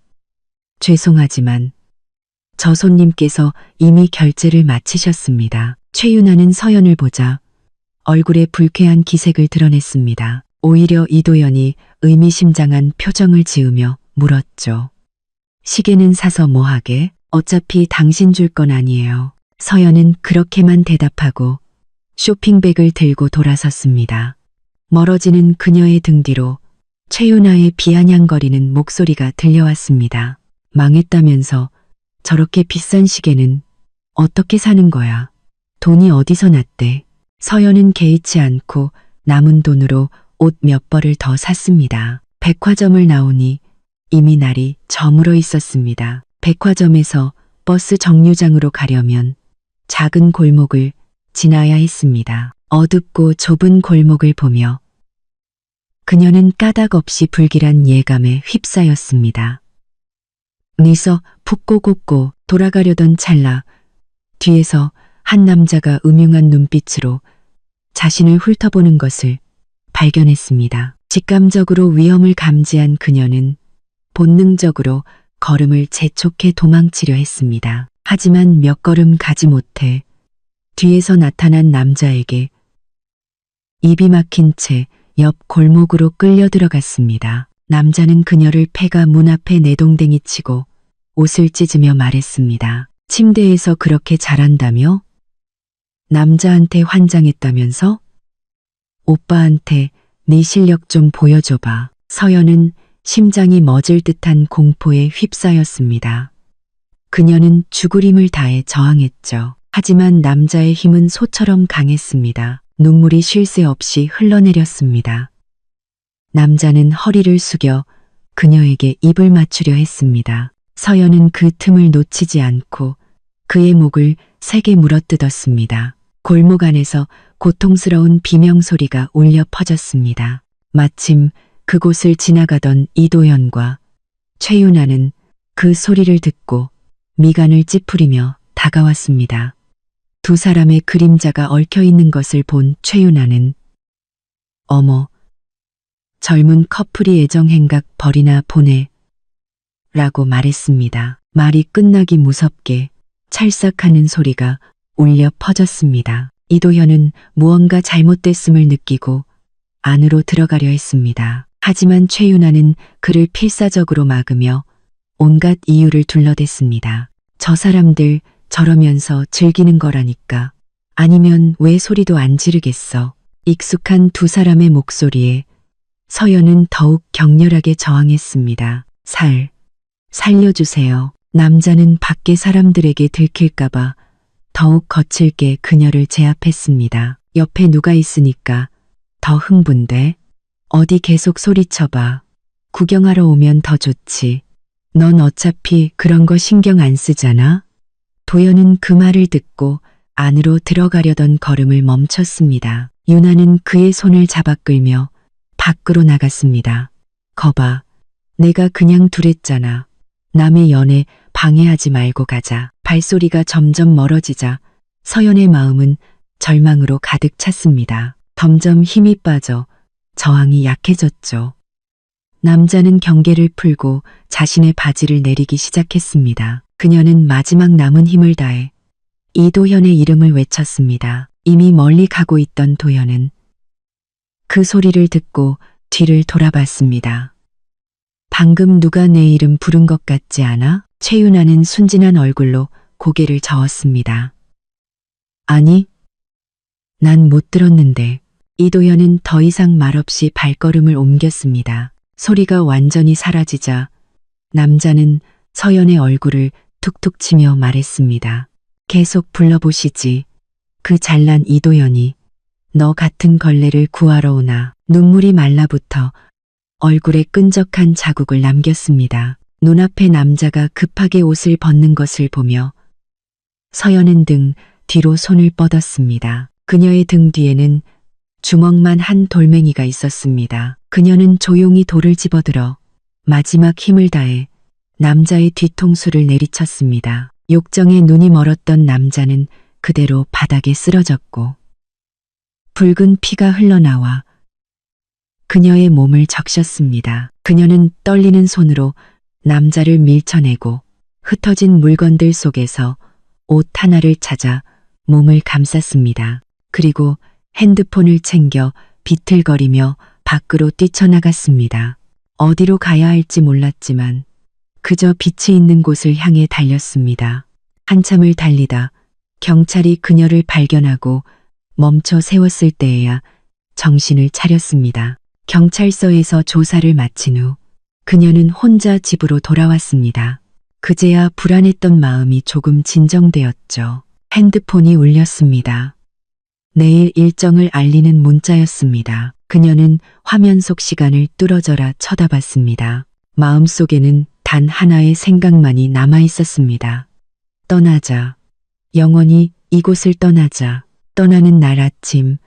죄송하지만 저 손님께서 이미 결제를 마치셨습니다. 최윤아는 서연을 보자 얼굴에 불쾌한 기색을 드러냈습니다. 오히려 이도현이 의미심장한 표정을 지으며 물었죠. 시계는 사서 뭐하게? 어차피 당신 줄 건 아니에요. 서연은 그렇게만 대답하고 쇼핑백을 들고 돌아섰습니다. 멀어지는 그녀의 등 뒤로 최윤아의 비아냥거리는 목소리가 들려왔습니다. 망했다면서 저렇게 비싼 시계는 어떻게 사는 거야? 돈이 어디서 났대? 서연은 개의치 않고 남은 돈으로 옷 몇 벌을 더 샀습니다. 백화점을 나오니 이미 날이 저물어 있었습니다. 백화점에서 버스 정류장으로 가려면 작은 골목을 지나야 했습니다. 어둡고 좁은 골목을 보며 그녀는 까닭없이 불길한 예감에 휩싸였습니다. 니서 푹고곱고 돌아가려던 찰나 뒤에서 한 남자가 음흉한 눈빛으로 자신을 훑어보는 것을 발견했습니다. 직감적으로 위험을 감지한 그녀는 본능적으로 걸음을 재촉해 도망치려 했습니다. 하지만 몇 걸음 가지 못해 뒤에서 나타난 남자에게 입이 막힌 채 옆 골목으로 끌려 들어갔습니다. 남자는 그녀를 패가 문 앞에 내동댕이 치고 옷을 찢으며 말했습니다. 침대에서 그렇게 잘한다며? 남자한테 환장했다면서? 오빠한테 네 실력 좀 보여줘봐. 서연은 심장이 멎을 듯한 공포에 휩싸였습니다. 그녀는 죽을 힘을 다해 저항했죠. 하지만 남자의 힘은 소처럼 강했습니다. 눈물이 쉴 새 없이 흘러내렸습니다. 남자는 허리를 숙여 그녀에게 입을 맞추려 했습니다. 서연은 그 틈을 놓치지 않고 그의 목을 세게 물어뜯었습니다. 골목 안에서 고통스러운 비명소리가 울려 퍼졌습니다. 마침 그곳을 지나가던 이도현과 최윤아는 그 소리를 듣고 미간을 찌푸리며 다가왔습니다. 두 사람의 그림자가 얽혀 있는 것을 본 최윤아는 어머, 젊은 커플이 애정행각 벌이나 보네 라고 말했습니다. 말이 끝나기 무섭게 찰싹하는 소리가 울려 퍼졌습니다. 이도현은 무언가 잘못됐음을 느끼고 안으로 들어가려 했습니다. 하지만 최윤아는 그를 필사적으로 막으며 온갖 이유를 둘러댔습니다. 저 사람들 저러면서 즐기는 거라니까. 아니면 왜 소리도 안 지르겠어. 익숙한 두 사람의 목소리에 서연은 더욱 격렬하게 저항했습니다. 살려주세요. 남자는 밖에 사람들에게 들킬까봐 더욱 거칠게 그녀를 제압했습니다. 옆에 누가 있으니까 더 흥분돼? 어디 계속 소리쳐봐. 구경하러 오면 더 좋지. 넌 어차피 그런 거 신경 안 쓰잖아? 도연은 그 말을 듣고 안으로 들어가려던 걸음을 멈췄습니다. 유나는 그의 손을 잡아 끌며 밖으로 나갔습니다. 거봐, 내가 그냥 두랬잖아. 남의 연애 방해하지 말고 가자. 발소리가 점점 멀어지자 서연의 마음은 절망으로 가득 찼습니다. 점점 힘이 빠져 저항이 약해졌죠. 남자는 경계를 풀고 자신의 바지를 내리기 시작했습니다. 그녀는 마지막 남은 힘을 다해 이도현의 이름을 외쳤습니다. 이미 멀리 가고 있던 도현은 그 소리를 듣고 뒤를 돌아봤습니다. 방금 누가 내 이름 부른 것 같지 않아? 최윤아는 순진한 얼굴로 고개를 저었습니다. 아니, 난 못 들었는데. 이도현은 더 이상 말없이 발걸음을 옮겼습니다. 소리가 완전히 사라지자 남자는 서연의 얼굴을 툭툭 치며 말했습니다. 계속 불러보시지. 그 잘난 이도현이 너 같은 걸레를 구하러 오나. 눈물이 말라붙어 얼굴에 끈적한 자국을 남겼습니다. 눈앞에 남자가 급하게 옷을 벗는 것을 보며 서연은 등 뒤로 손을 뻗었습니다. 그녀의 등 뒤에는 주먹만 한 돌멩이가 있었습니다. 그녀는 조용히 돌을 집어들어 마지막 힘을 다해 남자의 뒤통수를 내리쳤습니다. 욕정에 눈이 멀었던 남자는 그대로 바닥에 쓰러졌고 붉은 피가 흘러나와 그녀의 몸을 적셨습니다. 그녀는 떨리는 손으로 남자를 밀쳐내고 흩어진 물건들 속에서 옷 하나를 찾아 몸을 감쌌습니다. 그리고 핸드폰을 챙겨 비틀거리며 밖으로 뛰쳐나갔습니다. 어디로 가야 할지 몰랐지만 그저 빛이 있는 곳을 향해 달렸습니다. 한참을 달리다 경찰이 그녀를 발견하고 멈춰 세웠을 때에야 정신을 차렸습니다. 경찰서에서 조사를 마친 후 그녀는 혼자 집으로 돌아왔습니다. 그제야 불안했던 마음이 조금 진정되었죠. 핸드폰이 울렸습니다. 내일 일정을 알리는 문자였습니다. 그녀는 화면 속 시간을 뚫어져라 쳐다봤습니다. 마음속에는 단 하나의 생각만이 남아 있었습니다. 떠나자. 영원히 이곳을 떠나자. 떠나는 날 아침,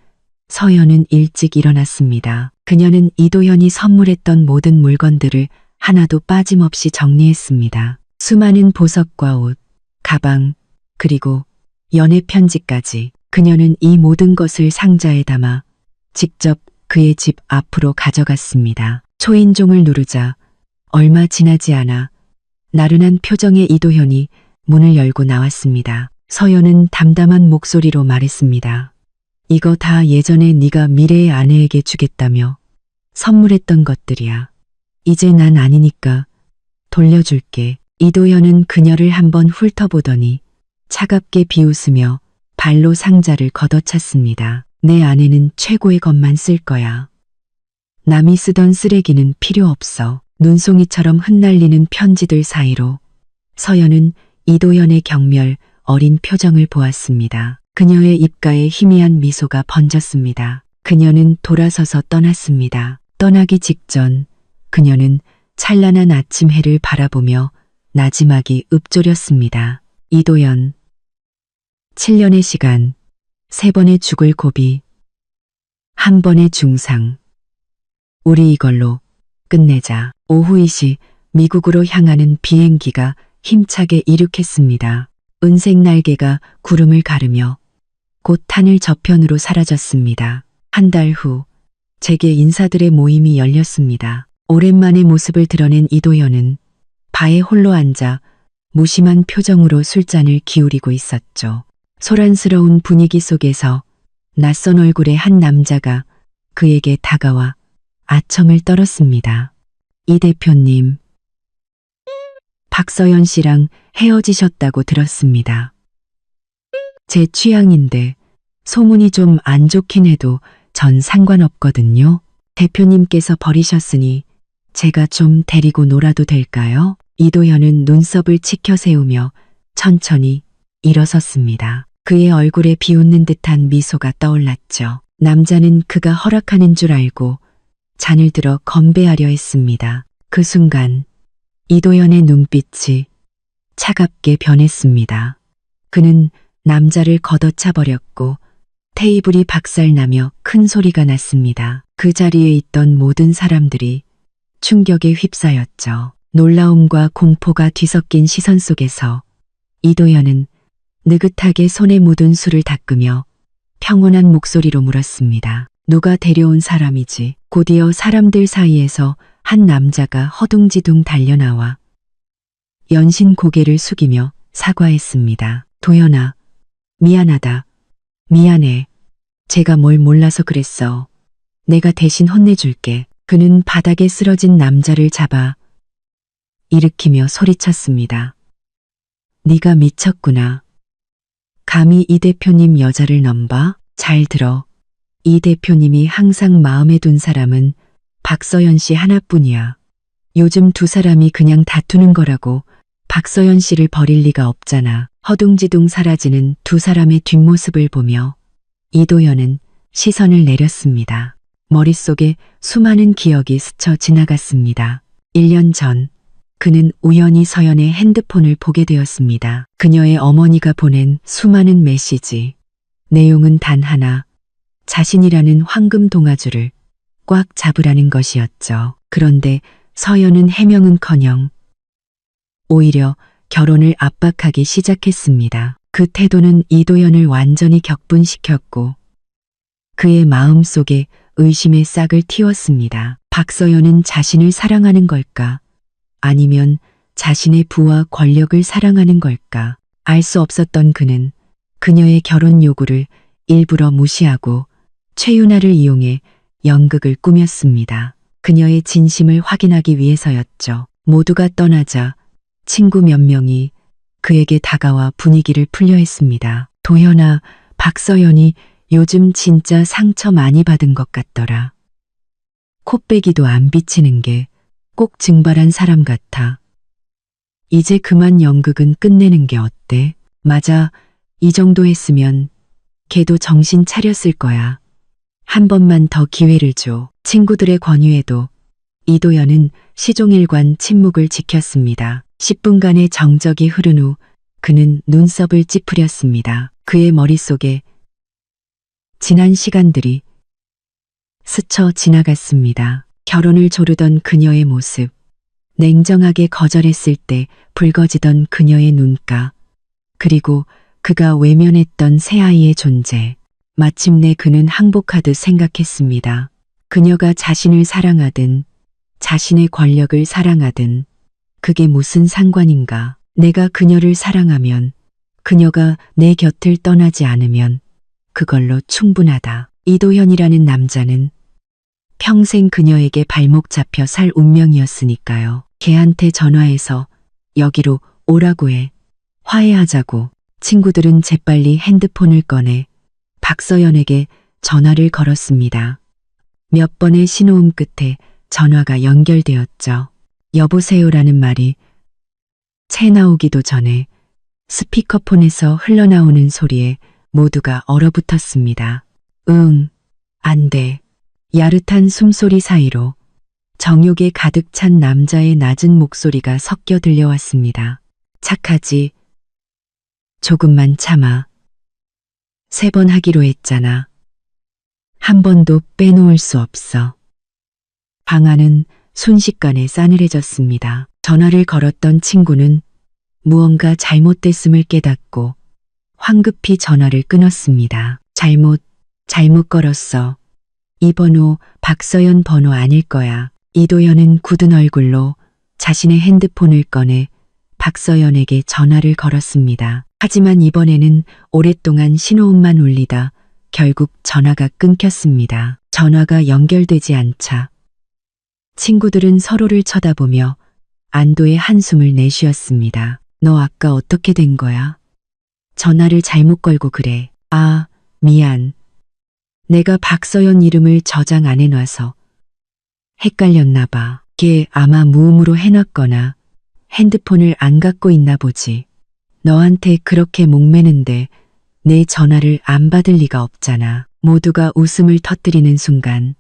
서연은 일찍 일어났습니다. 그녀는 이도현이 선물했던 모든 물건들을 하나도 빠짐없이 정리했습니다. 수많은 보석과 옷, 가방, 그리고 연애 편지까지. 그녀는 이 모든 것을 상자에 담아 직접 그의 집 앞으로 가져갔습니다. 초인종을 누르자 얼마 지나지 않아 나른한 표정의 이도현이 문을 열고 나왔습니다. 서연은 담담한 목소리로 말했습니다. 이거 다 예전에 네가 미래의 아내에게 주겠다며 선물했던 것들이야. 이제 난 아니니까 돌려줄게. 이도현은 그녀를 한번 훑어보더니 차갑게 비웃으며 발로 상자를 걷어찼습니다. 내 아내는 최고의 것만 쓸 거야. 남이 쓰던 쓰레기는 필요 없어. 눈송이처럼 흩날리는 편지들 사이로 서연은 이도현의 경멸 어린 표정을 보았습니다. 그녀의 입가에 희미한 미소가 번졌습니다. 그녀는 돌아서서 떠났습니다. 떠나기 직전 그녀는 찬란한 아침 해를 바라보며 나지막이 읊조렸습니다. 이도현. 7년의 시간, 3번의 죽을 고비, 1번의 중상. 우리 이걸로 끝내자. 오후 2시 미국으로 향하는 비행기가 힘차게 이륙했습니다. 은색 날개가 구름을 가르며 곧 하늘 저편으로 사라졌습니다. 한 달 후 제게 인사들의 모임이 열렸습니다. 오랜만에 모습을 드러낸 이도현은 바에 홀로 앉아 무심한 표정으로 술잔을 기울이고 있었죠. 소란스러운 분위기 속에서 낯선 얼굴의 한 남자가 그에게 다가와 아첨을 떨었습니다. 이 대표님, 박서연 씨랑 헤어지셨다고 들었습니다. 제 취향인데 소문이 좀 안 좋긴 해도 전 상관없거든요. 대표님께서 버리셨으니 제가 좀 데리고 놀아도 될까요? 이도현은 눈썹을 치켜 세우며 천천히 일어섰습니다. 그의 얼굴에 비웃는 듯한 미소가 떠올랐죠. 남자는 그가 허락하는 줄 알고 잔을 들어 건배하려 했습니다. 그 순간 이도현의 눈빛이 차갑게 변했습니다. 그는 남자를 걷어차 버렸고 테이블이 박살나며 큰 소리가 났습니다. 그 자리에 있던 모든 사람들이 충격에 휩싸였죠. 놀라움과 공포가 뒤섞인 시선 속에서 이도현은 느긋하게 손에 묻은 술을 닦으며 평온한 목소리로 물었습니다. 누가 데려온 사람이지? 곧이어 사람들 사이에서 한 남자가 허둥지둥 달려나와 연신 고개를 숙이며 사과했습니다. 도현아, 미안하다. 미안해. 제가 뭘 몰라서 그랬어. 내가 대신 혼내줄게. 그는 바닥에 쓰러진 남자를 잡아 일으키며 소리쳤습니다. 네가 미쳤구나. 감히 이 대표님 여자를 넘봐? 잘 들어. 이 대표님이 항상 마음에 둔 사람은 박서연 씨 하나뿐이야. 요즘 두 사람이 그냥 다투는 거라고 박서연 씨를 버릴 리가 없잖아. 허둥지둥 사라지는 두 사람의 뒷모습을 보며 이도현은 시선을 내렸습니다. 머릿속에 수많은 기억이 스쳐 지나갔습니다. 1년 전 그는 우연히 서연의 핸드폰을 보게 되었습니다. 그녀의 어머니가 보낸 수많은 메시지. 내용은 단 하나. 자신이라는 황금 동아줄을 꽉 잡으라는 것이었죠. 그런데 서연은 해명은커녕 오히려 결혼을 압박하기 시작했습니다. 그 태도는 이도현을 완전히 격분시켰고 그의 마음속에 의심의 싹을 틔웠습니다. 박서연은 자신을 사랑하는 걸까? 아니면 자신의 부와 권력을 사랑하는 걸까? 알 수 없었던 그는 그녀의 결혼 요구를 일부러 무시하고 최윤아를 이용해 연극을 꾸몄습니다. 그녀의 진심을 확인하기 위해서였죠. 모두가 떠나자 친구 몇 명이 그에게 다가와 분위기를 풀려 했습니다. 도현아, 박서연이 요즘 진짜 상처 많이 받은 것 같더라. 코빼기도 안 비치는 게 꼭 증발한 사람 같아. 이제 그만 연극은 끝내는 게 어때? 맞아, 이 정도 했으면 걔도 정신 차렸을 거야. 한 번만 더 기회를 줘. 친구들의 권유에도 이도연은 시종일관 침묵을 지켰습니다. 10분간의 정적이 흐른 후 그는 눈썹을 찌푸렸습니다. 그의 머릿속에 지난 시간들이 스쳐 지나갔습니다. 결혼을 조르던 그녀의 모습, 냉정하게 거절했을 때 붉어지던 그녀의 눈가, 그리고 그가 외면했던 새아이의 존재. 마침내 그는 항복하듯 생각했습니다. 그녀가 자신을 사랑하든 자신의 권력을 사랑하든 그게 무슨 상관인가. 내가 그녀를 사랑하면, 그녀가 내 곁을 떠나지 않으면 그걸로 충분하다. 이도현이라는 남자는 평생 그녀에게 발목 잡혀 살 운명이었으니까요. 걔한테 전화해서 여기로 오라고 해. 화해하자고. 친구들은 재빨리 핸드폰을 꺼내 박서연에게 전화를 걸었습니다. 몇 번의 신호음 끝에 전화가 연결되었죠. 여보세요라는 말이 채 나오기도 전에 스피커폰에서 흘러나오는 소리에 모두가 얼어붙었습니다. 응, 안 돼. 야릇한 숨소리 사이로 정욕에 가득 찬 남자의 낮은 목소리가 섞여 들려왔습니다. 착하지. 조금만 참아. 3번 하기로 했잖아. 한 번도 빼놓을 수 없어. 방 안은 순식간에 싸늘해졌습니다. 전화를 걸었던 친구는 무언가 잘못됐음을 깨닫고 황급히 전화를 끊었습니다. 잘못 걸었어. 이 번호 박서연 번호 아닐 거야. 이도현은 굳은 얼굴로 자신의 핸드폰을 꺼내 박서연에게 전화를 걸었습니다. 하지만 이번에는 오랫동안 신호음만 울리다 결국 전화가 끊겼습니다. 전화가 연결되지 않자 친구들은 서로를 쳐다보며 안도의 한숨을 내쉬었습니다. 너 아까 어떻게 된 거야? 전화를 잘못 걸고 그래. 아, 미안. 내가 박서연 이름을 저장 안 해놔서 헷갈렸나 봐. 걔 아마 무음으로 해놨거나 핸드폰을 안 갖고 있나 보지. 너한테 그렇게 목매는데 내 전화를 안 받을 리가 없잖아. 모두가 웃음을 터뜨리는 순간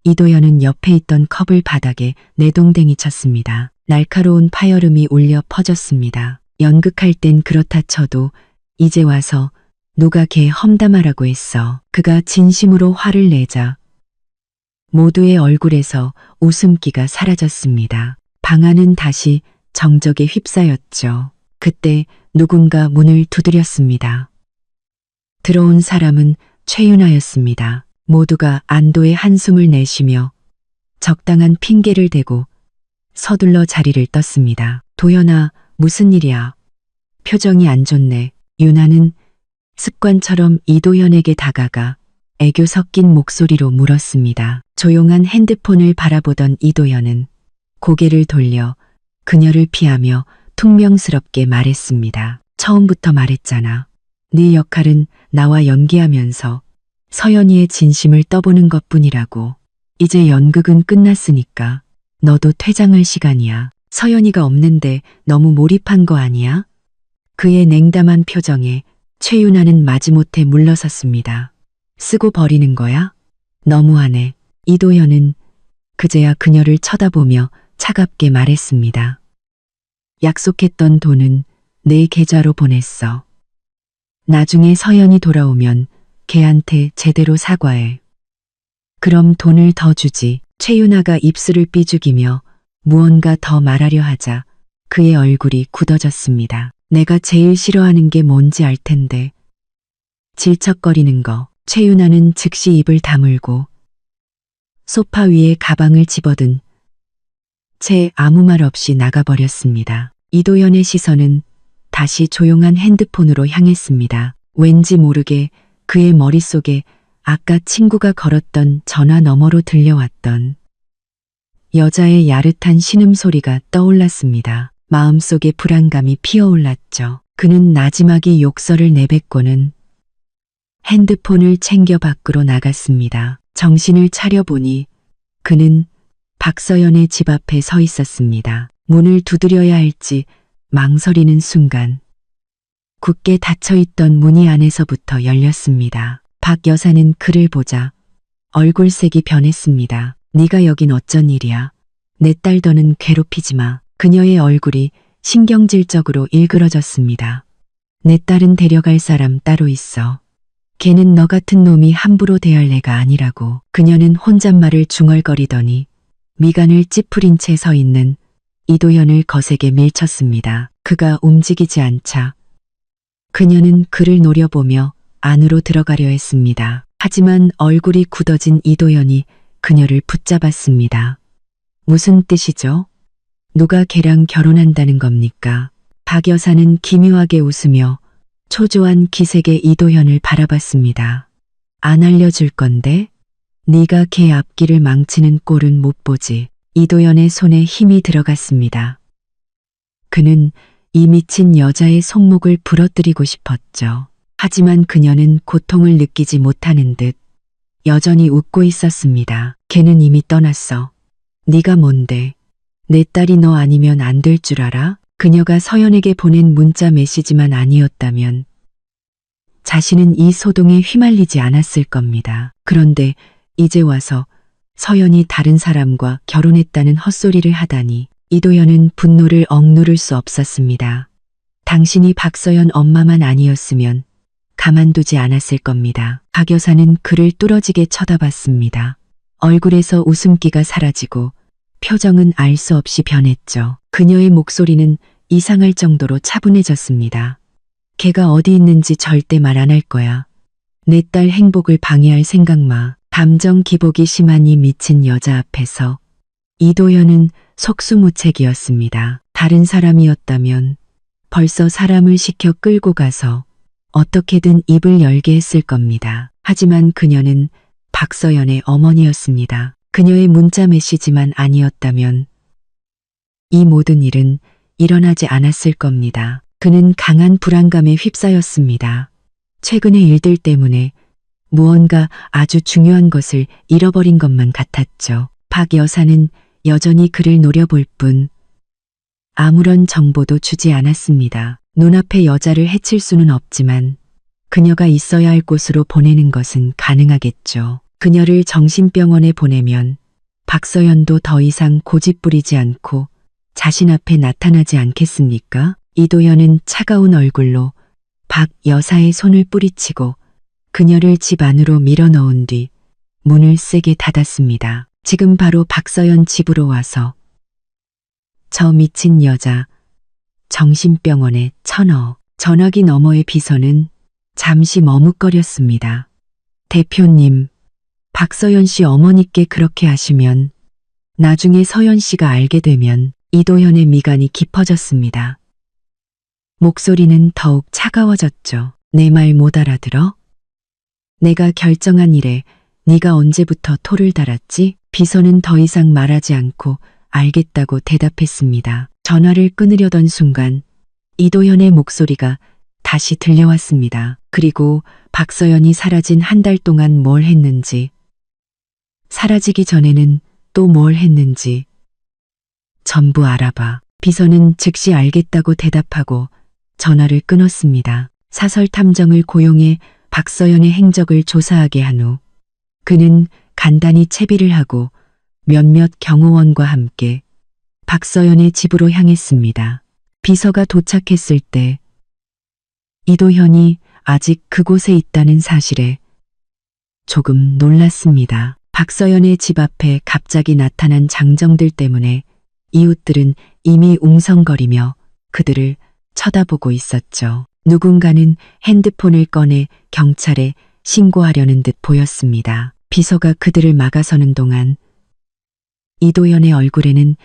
이도현은 옆에 있던 컵을 바닥에 내동댕이 쳤습니다. 날카로운 파열음이 울려 퍼졌습니다. 연극할 땐 그렇다 쳐도 이제 와서 누가 걔 험담하라고 했어. 그가 진심으로 화를 내자 모두의 얼굴에서 웃음기가 사라졌습니다. 방 안은 다시 정적에 휩싸였죠. 그때 누군가 문을 두드렸습니다. 들어온 사람은 최윤아였습니다. 모두가 안도의 한숨을 내쉬며 적당한 핑계를 대고 서둘러 자리를 떴습니다. 도연아, 무슨 일이야? 표정이 안 좋네. 윤아는 습관처럼 이도현에게 다가가 애교 섞인 목소리로 물었습니다. 조용한 핸드폰을 바라보던 이도현은 고개를 돌려 그녀를 피하며 퉁명스럽게 말했습니다. 처음부터 말했잖아. 네 역할은 나와 연기하면서 서연이의 진심을 떠보는 것뿐이라고. 이제 연극은 끝났으니까 너도 퇴장할 시간이야. 서연이가 없는데 너무 몰입한 거 아니야? 그의 냉담한 표정에 최윤아는 마지못해 물러섰습니다. 쓰고 버리는 거야? 너무하네. 이도현은 그제야 그녀를 쳐다보며 차갑게 말했습니다. 약속했던 돈은 내 계좌로 보냈어. 나중에 서연이 돌아오면 걔한테 제대로 사과해. 그럼 돈을 더 주지. 최윤아가 입술을 삐죽이며 무언가 더 말하려 하자 그의 얼굴이 굳어졌습니다. 내가 제일 싫어하는 게 뭔지 알 텐데. 질척거리는 거. 최윤아는 즉시 입을 다물고 소파 위에 가방을 집어든 채 아무 말 없이 나가버렸습니다. 이도현의 시선은 다시 조용한 핸드폰으로 향했습니다. 왠지 모르게 그의 머릿속에 아까 친구가 걸었던 전화 너머로 들려왔던 여자의 야릇한 신음소리가 떠올랐습니다. 마음속에 불안감이 피어올랐죠. 그는 나지막이 욕설을 내뱉고는 핸드폰을 챙겨 밖으로 나갔습니다. 정신을 차려보니 그는 박서연의 집 앞에 서 있었습니다. 문을 두드려야 할지 망설이는 순간 굳게 닫혀있던 문이 안에서부터 열렸습니다. 박 여사는 그를 보자 얼굴색이 변했습니다. 네가 여긴 어쩐 일이야? 내 딸 더는 괴롭히지 마. 그녀의 얼굴이 신경질적으로 일그러졌습니다. 내 딸은 데려갈 사람 따로 있어. 걔는 너 같은 놈이 함부로 대할 애가 아니라고. 그녀는 혼잣말을 중얼거리더니 미간을 찌푸린 채 서 있는 이도현을 거세게 밀쳤습니다. 그가 움직이지 않자 그녀는 그를 노려보며 안으로 들어가려 했습니다. 하지만 얼굴이 굳어진 이도현이 그녀를 붙잡았습니다. 무슨 뜻이죠? 누가 걔랑 결혼한다는 겁니까? 박 여사는 기묘하게 웃으며 초조한 기색의 이도현을 바라봤습니다. 안 알려줄 건데? 네가 걔 앞길을 망치는 꼴은 못 보지. 이도현의 손에 힘이 들어갔습니다. 그는 이 미친 여자의 손목을 부러뜨리고 싶었죠. 하지만 그녀는 고통을 느끼지 못하는 듯 여전히 웃고 있었습니다. 걔는 이미 떠났어. 네가 뭔데? 내 딸이 너 아니면 안 될 줄 알아? 그녀가 서연에게 보낸 문자 메시지만 아니었다면 자신은 이 소동에 휘말리지 않았을 겁니다. 그런데 이제 와서 서연이 다른 사람과 결혼했다는 헛소리를 하다니 이도현은 분노를 억누를 수 없었습니다. 당신이 박서연 엄마만 아니었으면 가만두지 않았을 겁니다. 박 여사는 그를 뚫어지게 쳐다봤습니다. 얼굴에서 웃음기가 사라지고 표정은 알 수 없이 변했죠. 그녀의 목소리는 이상할 정도로 차분해졌습니다. 걔가 어디 있는지 절대 말 안 할 거야. 내 딸 행복을 방해할 생각 마. 감정 기복이 심한 이 미친 여자 앞에서 이도현은 속수무책이었습니다. 다른 사람이었다면 벌써 사람을 시켜 끌고 가서 어떻게든 입을 열게 했을 겁니다. 하지만 그녀는 박서연의 어머니였습니다. 그녀의 문자 메시지만 아니었다면 이 모든 일은 일어나지 않았을 겁니다. 그는 강한 불안감에 휩싸였습니다. 최근의 일들 때문에 무언가 아주 중요한 것을 잃어버린 것만 같았죠. 박 여사는 여전히 그를 노려볼 뿐 아무런 정보도 주지 않았습니다. 눈앞의 여자를 해칠 수는 없지만 그녀가 있어야 할 곳으로 보내는 것은 가능하겠죠. 그녀를 정신병원에 보내면 박서연도 더 이상 고집부리지 않고 자신 앞에 나타나지 않겠습니까? 이도현은 차가운 얼굴로 박 여사의 손을 뿌리치고 그녀를 집 안으로 밀어넣은 뒤 문을 세게 닫았습니다. 지금 바로 박서연 집으로 와서 저 미친 여자 정신병원에 쳐넣어. 전화기 너머의 비서는 잠시 머뭇거렸습니다. 대표님, 박서연 씨 어머니께 그렇게 하시면 나중에 서연 씨가 알게 되면 이도현의 미간이 깊어졌습니다. 목소리는 더욱 차가워졌죠. 내 말 못 알아들어? 내가 결정한 일에 네가 언제부터 토를 달았지? 비서는 더 이상 말하지 않고 알겠다고 대답했습니다. 전화를 끊으려던 순간 이도현의 목소리가 다시 들려왔습니다. 그리고 박서연이 사라진 한 달 동안 뭘 했는지, 사라지기 전에는 또 뭘 했는지 전부 알아봐. 비서는 즉시 알겠다고 대답하고 전화를 끊었습니다. 사설 탐정을 고용해 박서연의 행적을 조사하게 한 후 그는 간단히 채비를 하고 몇몇 경호원과 함께 박서연의 집으로 향했습니다. 비서가 도착했을 때 이도현이 아직 그곳에 있다는 사실에 조금 놀랐습니다. 박서연의 집 앞에 갑자기 나타난 장정들 때문에 이웃들은 이미 웅성거리며 그들을 쳐다보고 있었죠. 누군가는 핸드폰을 꺼내 경찰에 신고하려는 듯 보였습니다. 비서가 그들을 막아서는 동안 이도현의 얼굴에는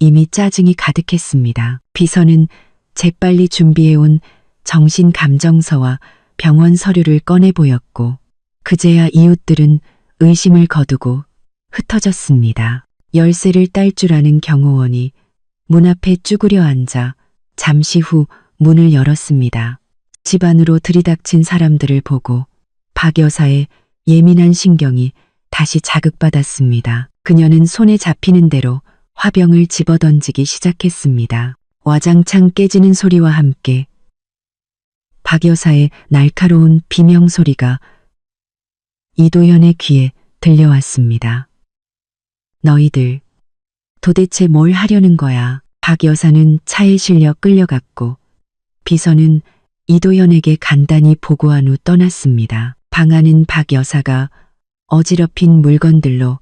이미 짜증이 가득했습니다. 비서는 재빨리 준비해온 정신감정서와 병원 서류를 꺼내 보였고 그제야 이웃들은 의심을 거두고 흩어졌습니다. 열쇠를 딸 줄 아는 경호원이 문 앞에 쭈그려 앉아 잠시 후 문을 열었습니다. 집 안으로 들이닥친 사람들을 보고 박 여사의 예민한 신경이 다시 자극받았습니다. 그녀는 손에 잡히는 대로 화병을 집어던지기 시작했습니다. 와장창 깨지는 소리와 함께 박 여사의 날카로운 비명 소리가 이도현의 귀에 들려왔습니다. 너희들 도대체 뭘 하려는 거야? 박 여사는 차에 실려 끌려갔고 비서는 이도현에게 간단히 보고한 후 떠났습니다. 방 안은 박 여사가 어지럽힌 물건들로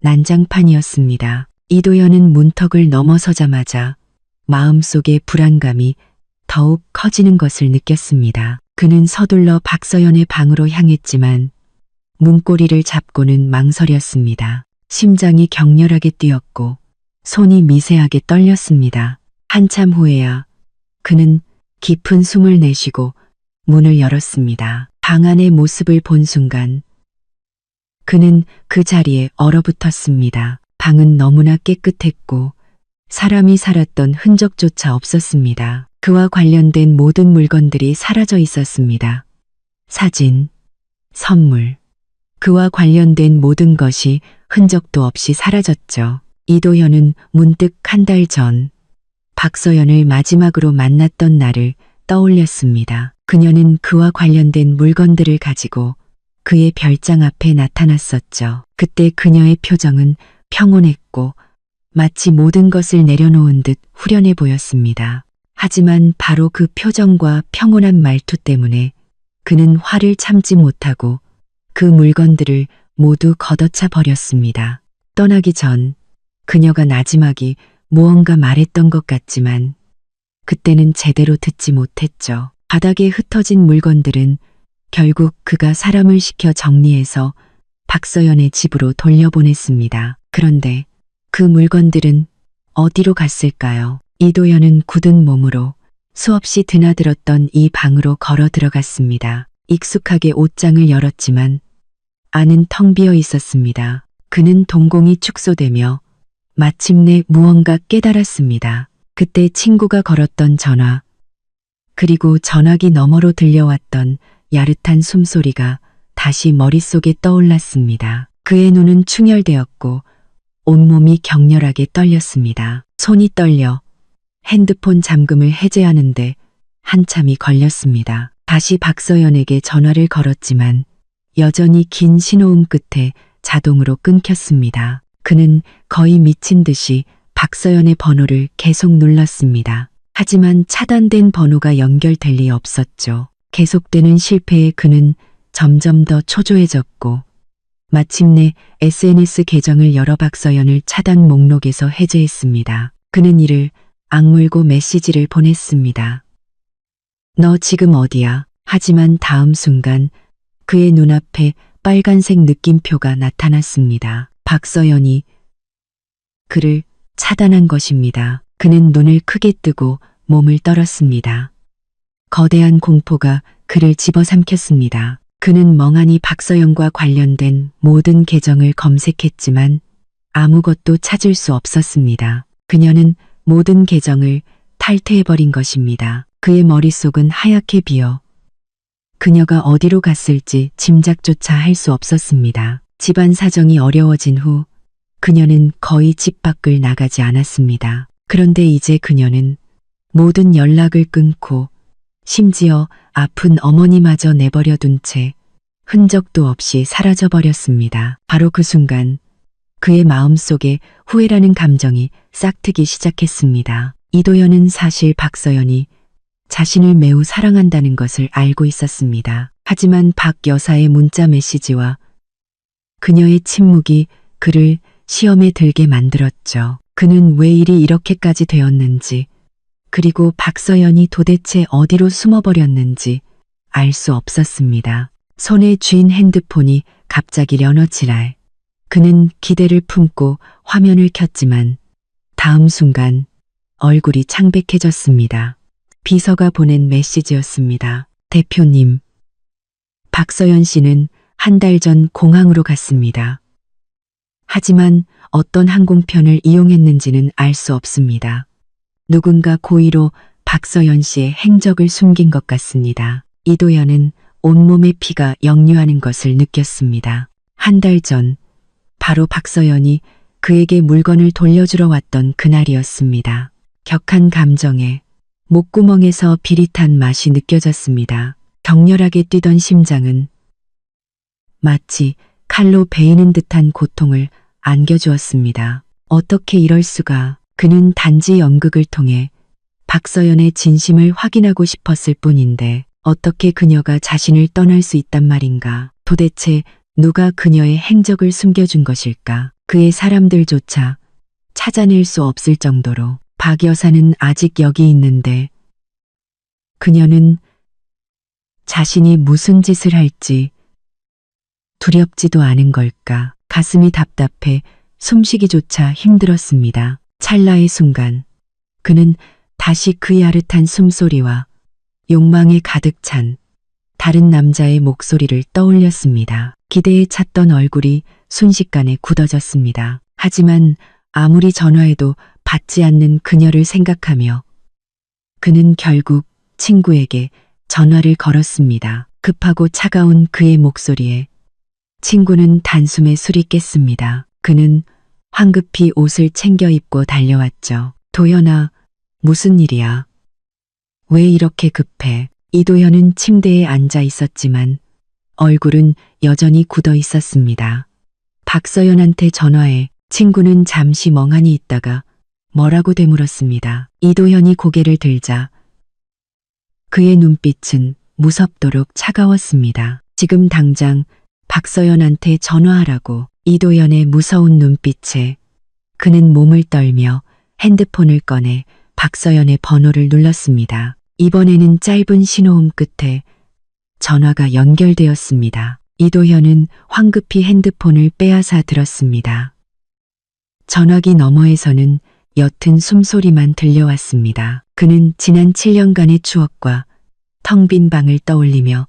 난장판이었습니다. 이도현은 문턱을 넘어서자마자 마음속의 불안감이 더욱 커지는 것을 느꼈습니다. 그는 서둘러 박서연의 방으로 향했지만 문고리를 잡고는 망설였습니다. 심장이 격렬하게 뛰었고 손이 미세하게 떨렸습니다. 한참 후에야 그는 깊은 숨을 내쉬고 문을 열었습니다. 방 안의 모습을 본 순간 그는 그 자리에 얼어붙었습니다. 방은 너무나 깨끗했고 사람이 살았던 흔적조차 없었습니다. 그와 관련된 모든 물건들이 사라져 있었습니다. 사진, 선물, 그와 관련된 모든 것이 흔적도 없이 사라졌죠. 이도현은 문득 한 달 전 박서연을 마지막으로 만났던 날을 떠올렸습니다. 그녀는 그와 관련된 물건들을 가지고 그의 별장 앞에 나타났었죠. 그때 그녀의 표정은 평온했고 마치 모든 것을 내려놓은 듯 후련해 보였습니다. 하지만 바로 그 표정과 평온한 말투 때문에 그는 화를 참지 못하고 그 물건들을 모두 걷어차 버렸습니다. 떠나기 전 그녀가 나지막이 무언가 말했던 것 같지만 그때는 제대로 듣지 못했죠. 바닥에 흩어진 물건들은 결국 그가 사람을 시켜 정리해서 박서연의 집으로 돌려보냈습니다. 그런데 그 물건들은 어디로 갔을까요? 이도현은 굳은 몸으로 수없이 드나들었던 이 방으로 걸어 들어갔습니다. 익숙하게 옷장을 열었지만 안은 텅 비어 있었습니다. 그는 동공이 축소되며 마침내 무언가 깨달았습니다. 그때 친구가 걸었던 전화, 그리고 전화기 너머로 들려왔던 야릇한 숨소리가 다시 머릿속에 떠올랐습니다. 그의 눈은 충혈되었고 온몸이 격렬하게 떨렸습니다. 손이 떨려 핸드폰 잠금을 해제하는데 한참이 걸렸습니다. 다시 박서연에게 전화를 걸었지만 여전히 긴 신호음 끝에 자동으로 끊겼습니다. 그는 거의 미친 듯이 박서연의 번호를 계속 눌렀습니다. 하지만 차단된 번호가 연결될 리 없었죠. 계속되는 실패에 그는 점점 더 초조해졌고 마침내 SNS 계정을 열어 박서연을 차단 목록에서 해제했습니다. 그는 이를 악물고 메시지를 보냈습니다. 너 지금 어디야? 하지만 다음 순간 그의 눈앞에 빨간색 느낌표가 나타났습니다. 박서연이 그를 차단한 것입니다. 그는 눈을 크게 뜨고 몸을 떨었습니다. 거대한 공포가 그를 집어삼켰습니다. 그는 멍하니 박서연과 관련된 모든 계정을 검색했지만 아무것도 찾을 수 없었습니다. 그녀는 모든 계정을 탈퇴해버린 것입니다. 그의 머릿속은 하얗게 비어 그녀가 어디로 갔을지 짐작조차 할 수 없었습니다. 집안 사정이 어려워진 후 그녀는 거의 집 밖을 나가지 않았습니다. 그런데 이제 그녀는 모든 연락을 끊고 심지어 아픈 어머니마저 내버려 둔 채 흔적도 없이 사라져버렸습니다. 바로 그 순간 그의 마음속에 후회라는 감정이 싹트기 시작했습니다. 이도현은 사실 박서연이 자신을 매우 사랑한다는 것을 알고 있었습니다. 하지만 박 여사의 문자 메시지와 그녀의 침묵이 그를 시험에 들게 만들었죠. 그는 왜 일이 이렇게까지 되었는지, 그리고 박서연이 도대체 어디로 숨어버렸는지 알 수 없었습니다. 손에 쥔 핸드폰이 갑자기 려너지랄. 그는 기대를 품고 화면을 켰지만 다음 순간 얼굴이 창백해졌습니다. 비서가 보낸 메시지였습니다. 대표님, 박서연 씨는 한 달 전 공항으로 갔습니다. 하지만 어떤 항공편을 이용했는지는 알 수 없습니다. 누군가 고의로 박서연 씨의 행적을 숨긴 것 같습니다. 이도현은 온몸의 피가 역류하는 것을 느꼈습니다. 한 달 전, 바로 박서연이 그에게 물건을 돌려주러 왔던 그날이었습니다. 격한 감정에 목구멍에서 비릿한 맛이 느껴졌습니다. 격렬하게 뛰던 심장은 마치 칼로 베이는 듯한 고통을 안겨주었습니다. 어떻게 이럴 수가. 그는 단지 연극을 통해 박서연의 진심을 확인하고 싶었을 뿐인데 어떻게 그녀가 자신을 떠날 수 있단 말인가. 도대체 누가 그녀의 행적을 숨겨준 것일까. 그의 사람들조차 찾아낼 수 없을 정도로. 박 여사는 아직 여기 있는데 그녀는 자신이 무슨 짓을 할지 두렵지도 않은 걸까. 가슴이 답답해 숨쉬기조차 힘들었습니다. 찰나의 순간 그는 다시 그 야릇한 숨소리와 욕망에 가득 찬 다른 남자의 목소리를 떠올렸습니다. 기대에 찼던 얼굴이 순식간에 굳어졌습니다. 하지만 아무리 전화해도 받지 않는 그녀를 생각하며 그는 결국 친구에게 전화를 걸었습니다. 급하고 차가운 그의 목소리에 친구는 단숨에 술이 깼습니다. 그는 황급히 옷을 챙겨 입고 달려왔죠. 도연아, 무슨 일이야? 왜 이렇게 급해? 이도현은 침대에 앉아 있었지만 얼굴은 여전히 굳어 있었습니다. 박서연한테 전화해. 친구는 잠시 멍하니 있다가 뭐라고 되물었습니다. 이도현이 고개를 들자 그의 눈빛은 무섭도록 차가웠습니다. 지금 당장 박서연한테 전화하라고. 이도현의 무서운 눈빛에 그는 몸을 떨며 핸드폰을 꺼내 박서연의 번호를 눌렀습니다. 이번에는 짧은 신호음 끝에 전화가 연결되었습니다. 이도현은 황급히 핸드폰을 빼앗아 들었습니다. 전화기 너머에서는 옅은 숨소리만 들려왔습니다. 그는 지난 7년간의 추억과 텅 빈 방을 떠올리며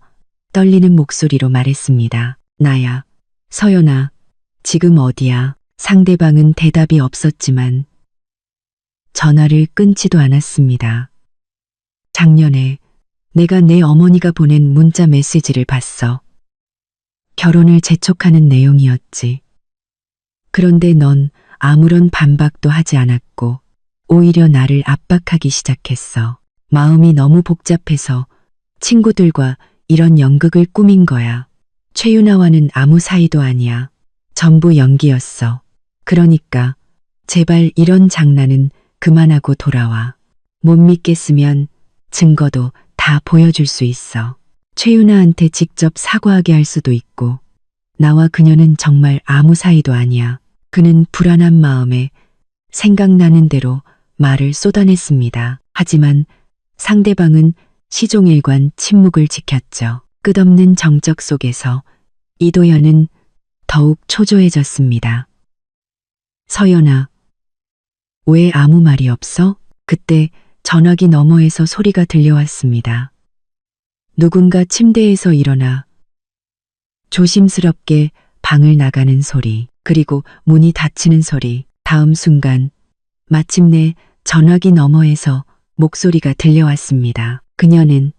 떨리는 목소리로 말했습니다. 나야, 서연아, 지금 어디야? 상대방은 대답이 없었지만 전화를 끊지도 않았습니다. 작년에 내가 내 어머니가 보낸 문자 메시지를 봤어. 결혼을 재촉하는 내용이었지. 그런데 넌 아무런 반박도 하지 않았고 오히려 나를 압박하기 시작했어. 마음이 너무 복잡해서 친구들과 이런 연극을 꾸민 거야. 최윤아와는 아무 사이도 아니야. 전부 연기였어. 그러니까 제발 이런 장난은 그만하고 돌아와. 못 믿겠으면 증거도 다 보여줄 수 있어. 최윤아한테 직접 사과하게 할 수도 있고 나와 그녀는 정말 아무 사이도 아니야. 그는 불안한 마음에 생각나는 대로 말을 쏟아냈습니다. 하지만 상대방은 시종일관 침묵을 지켰죠. 끝없는 정적 속에서 이도현은 더욱 초조해졌습니다. 서연아, 왜 아무 말이 없어? 그때 전화기 너머에서 소리가 들려왔습니다. 누군가 침대에서 일어나 조심스럽게 방을 나가는 소리, 그리고 문이 닫히는 소리. 다음 순간 마침내 전화기 너머에서 목소리가 들려왔습니다. 그녀는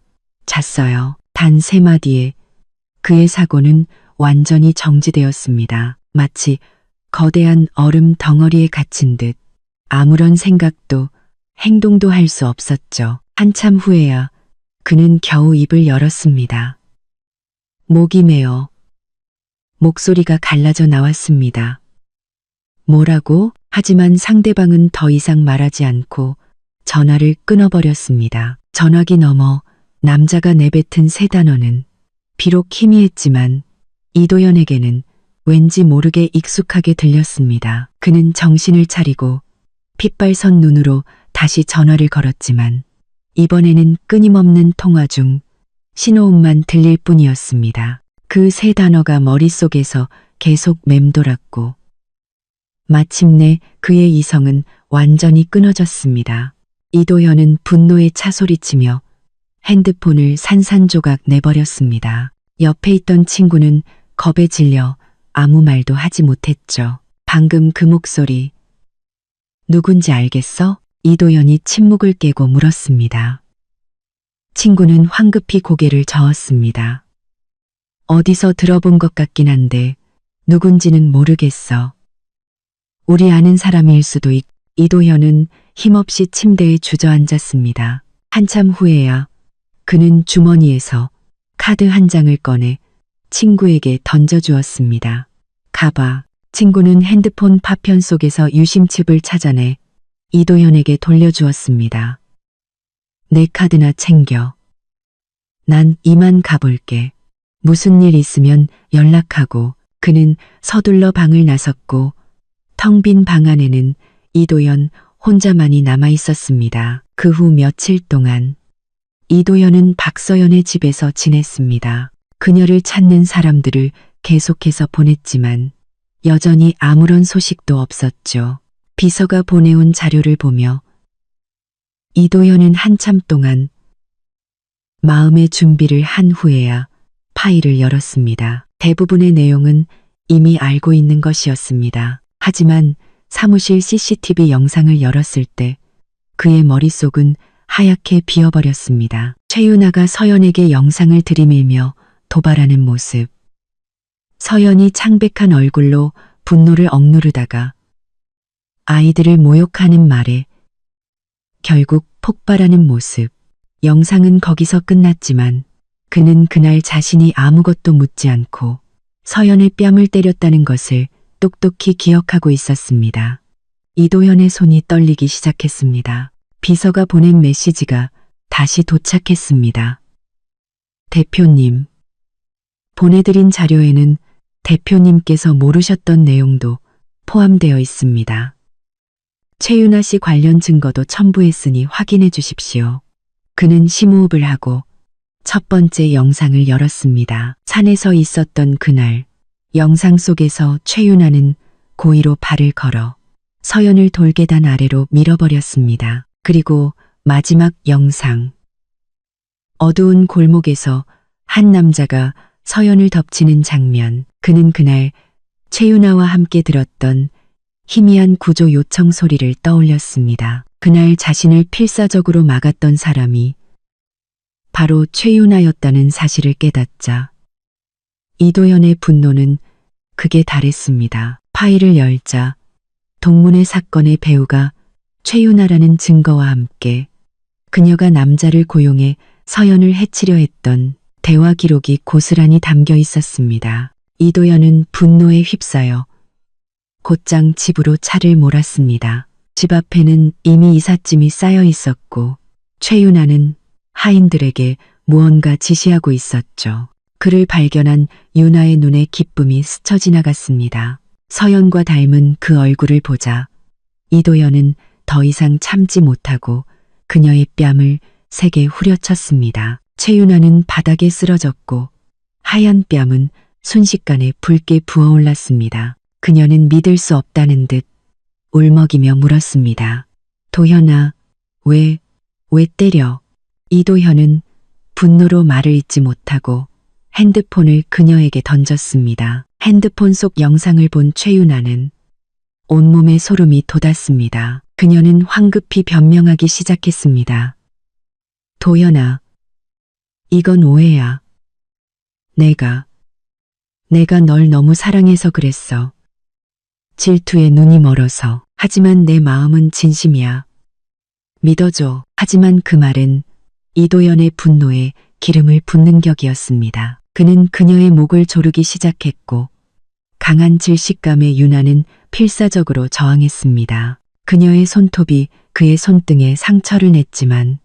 잤어요. 단 3마디에 그의 사고는 완전히 정지되었습니다. 마치 거대한 얼음 덩어리에 갇힌 듯 아무런 생각도 행동도 할 수 없었죠. 한참 후에야 그는 겨우 입을 열었습니다. 목이 메어 목소리가 갈라져 나왔습니다. 뭐라고? 하지만 상대방은 더 이상 말하지 않고 전화를 끊어버렸습니다. 전화기 너머 남자가 내뱉은 세 단어는 비록 희미했지만 이도현에게는 왠지 모르게 익숙하게 들렸습니다. 그는 정신을 차리고 핏발선 눈으로 다시 전화를 걸었지만 이번에는 끊임없는 통화 중 신호음만 들릴 뿐이었습니다. 그 세 단어가 머릿속에서 계속 맴돌았고 마침내 그의 이성은 완전히 끊어졌습니다. 이도현은 분노에 차소리치며 핸드폰을 산산조각 내버렸습니다. 옆에 있던 친구는 겁에 질려 아무 말도 하지 못했죠. 방금 그 목소리 누군지 알겠어? 이도현이 침묵을 깨고 물었습니다. 친구는 황급히 고개를 저었습니다. 어디서 들어본 것 같긴 한데 누군지는 모르겠어. 우리 아는 사람일 수도 있고. 이도현은 힘없이 침대에 주저앉았습니다. 한참 후에야 그는 주머니에서 카드 한 장을 꺼내 친구에게 던져주었습니다. 가봐. 친구는 핸드폰 파편 속에서 유심칩을 찾아내 이도현에게 돌려주었습니다. 내 카드나 챙겨. 난 이만 가볼게. 무슨 일 있으면 연락하고. 그는 서둘러 방을 나섰고 텅 빈 방 안에는 이도현 혼자만이 남아 있었습니다. 그 후 며칠 동안 이도현은 박서연의 집에서 지냈습니다. 그녀를 찾는 사람들을 계속해서 보냈지만 여전히 아무런 소식도 없었죠. 비서가 보내온 자료를 보며 이도현은 한참 동안 마음의 준비를 한 후에야 파일을 열었습니다. 대부분의 내용은 이미 알고 있는 것이었습니다. 하지만 사무실 CCTV 영상을 열었을 때 그의 머릿속은 하얗게 비어버렸습니다. 최윤아가 서연에게 영상을 들이밀며 도발하는 모습. 서연이 창백한 얼굴로 분노를 억누르다가 아이들을 모욕하는 말에 결국 폭발하는 모습. 영상은 거기서 끝났지만 그는 그날 자신이 아무것도 묻지 않고 서연의 뺨을 때렸다는 것을 똑똑히 기억하고 있었습니다. 이도현의 손이 떨리기 시작했습니다. 비서가 보낸 메시지가 다시 도착했습니다. 대표님. 보내드린 자료에는 대표님께서 모르셨던 내용도 포함되어 있습니다. 최윤아 씨 관련 증거도 첨부했으니 확인해 주십시오. 그는 심호흡을 하고 첫 번째 영상을 열었습니다. 산에서 있었던 그날, 영상 속에서 최윤아는 고의로 발을 걸어 서연을 돌계단 아래로 밀어버렸습니다. 그리고 마지막 영상. 어두운 골목에서 한 남자가 서연을 덮치는 장면. 그는 그날 최윤아와 함께 들었던 희미한 구조 요청 소리를 떠올렸습니다. 그날 자신을 필사적으로 막았던 사람이 바로 최윤아였다는 사실을 깨닫자 이도현의 분노는 극에 달했습니다. 파일을 열자 동문회 사건의 배우가 최윤아라는 증거와 함께 그녀가 남자를 고용해 서연을 해치려 했던 대화 기록이 고스란히 담겨 있었습니다. 이도현은 분노에 휩싸여 곧장 집으로 차를 몰았습니다. 집 앞에는 이미 이삿짐이 쌓여 있었고 최윤아는 하인들에게 무언가 지시하고 있었죠. 그를 발견한 윤아의 눈에 기쁨이 스쳐 지나갔습니다. 서연과 닮은 그 얼굴을 보자 이도현은 더 이상 참지 못하고 그녀의 뺨을 세게 후려쳤습니다. 최윤아는 바닥에 쓰러졌고 하얀 뺨은 순식간에 붉게 부어올랐습니다. 그녀는 믿을 수 없다는 듯 울먹이며 물었습니다. 도현아, 왜 때려? 이도현은 분노로 말을 잇지 못하고 핸드폰을 그녀에게 던졌습니다. 핸드폰 속 영상을 본 최윤아는 온몸에 소름이 돋았습니다. 그녀는 황급히 변명하기 시작했습니다. 도현아, 이건 오해야. 내가 널 너무 사랑해서 그랬어. 질투에 눈이 멀어서. 하지만 내 마음은 진심이야. 믿어줘. 하지만 그 말은 이도현의 분노에 기름을 붓는 격이었습니다. 그는 그녀의 목을 조르기 시작했고 강한 질식감에 윤아는 필사적으로 저항했습니다. 그녀의 손톱이 그의 손등에 상처를 냈지만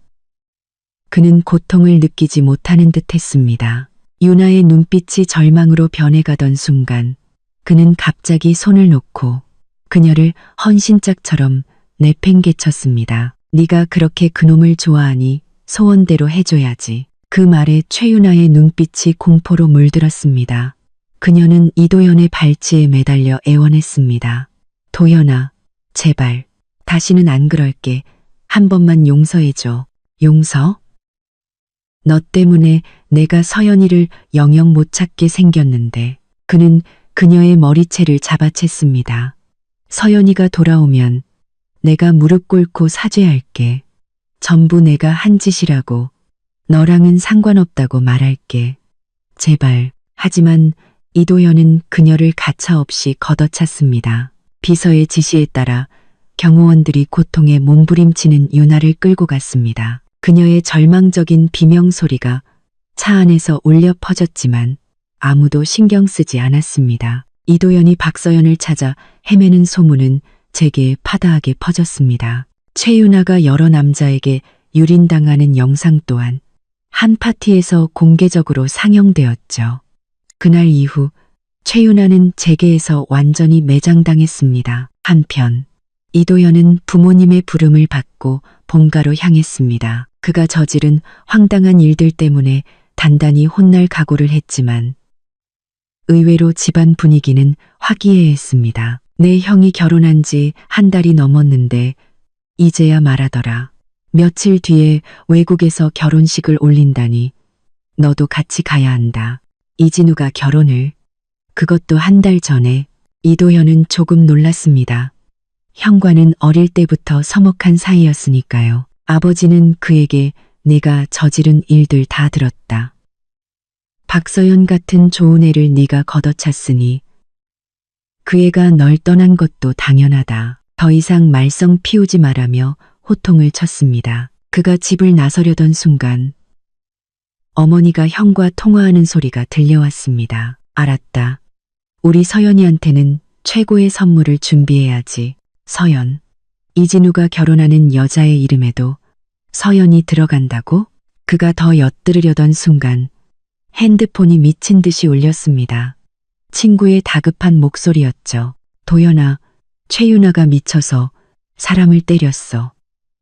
그는 고통을 느끼지 못하는 듯 했습니다. 윤아의 눈빛이 절망으로 변해가던 순간 그는 갑자기 손을 놓고 그녀를 헌신짝처럼 내팽개쳤습니다. 네가 그렇게 그놈을 좋아하니 소원대로 해줘야지. 그 말에 최윤아의 눈빛이 공포로 물들었습니다. 그녀는 이도현의 발치에 매달려 애원했습니다. 도현아, 제발 다시는 안 그럴게. 한 번만 용서해줘. 용서? 너 때문에 내가 서연이를 영영 못 찾게 생겼는데. 그는 그녀의 머리채를 잡아챘습니다. 서연이가 돌아오면 내가 무릎 꿇고 사죄할게. 전부 내가 한 짓이라고. 너랑은 상관없다고 말할게. 제발. 하지만 이도현은 그녀를 가차없이 걷어찼습니다. 비서의 지시에 따라 경호원들이 고통에 몸부림치는 윤아를 끌고 갔습니다. 그녀의 절망적인 비명소리가 차 안에서 울려 퍼졌지만 아무도 신경 쓰지 않았습니다. 이도현이 박서연을 찾아 헤매는 소문은 제게 파다하게 퍼졌습니다. 최윤아가 여러 남자에게 유린당하는 영상 또한 한 파티에서 공개적으로 상영되었죠. 그날 이후 최윤아는 재계에서 완전히 매장당했습니다. 한편 이도현은 부모님의 부름을 받고 본가로 향했습니다. 그가 저지른 황당한 일들 때문에 단단히 혼날 각오를 했지만 의외로 집안 분위기는 화기애애했습니다. 내 형이 결혼한 지 한 달이 넘었는데 이제야 말하더라. 며칠 뒤에 외국에서 결혼식을 올린다니 너도 같이 가야 한다. 이진우가 결혼을. 그것도 한 달 전에. 이도현은 조금 놀랐습니다. 형과는 어릴 때부터 서먹한 사이였으니까요. 아버지는 그에게 네가 저지른 일들 다 들었다. 박서연 같은 좋은 애를 네가 걷어찼으니 그 애가 널 떠난 것도 당연하다. 더 이상 말썽 피우지 말라며 호통을 쳤습니다. 그가 집을 나서려던 순간 어머니가 형과 통화하는 소리가 들려왔습니다. 알았다. 우리 서연이한테는 최고의 선물을 준비해야지. 서연. 이진우가 결혼하는 여자의 이름에도 서연이 들어간다고? 그가 더 엿들으려던 순간 핸드폰이 미친 듯이 울렸습니다. 친구의 다급한 목소리였죠. 도연아, 최윤아가 미쳐서 사람을 때렸어.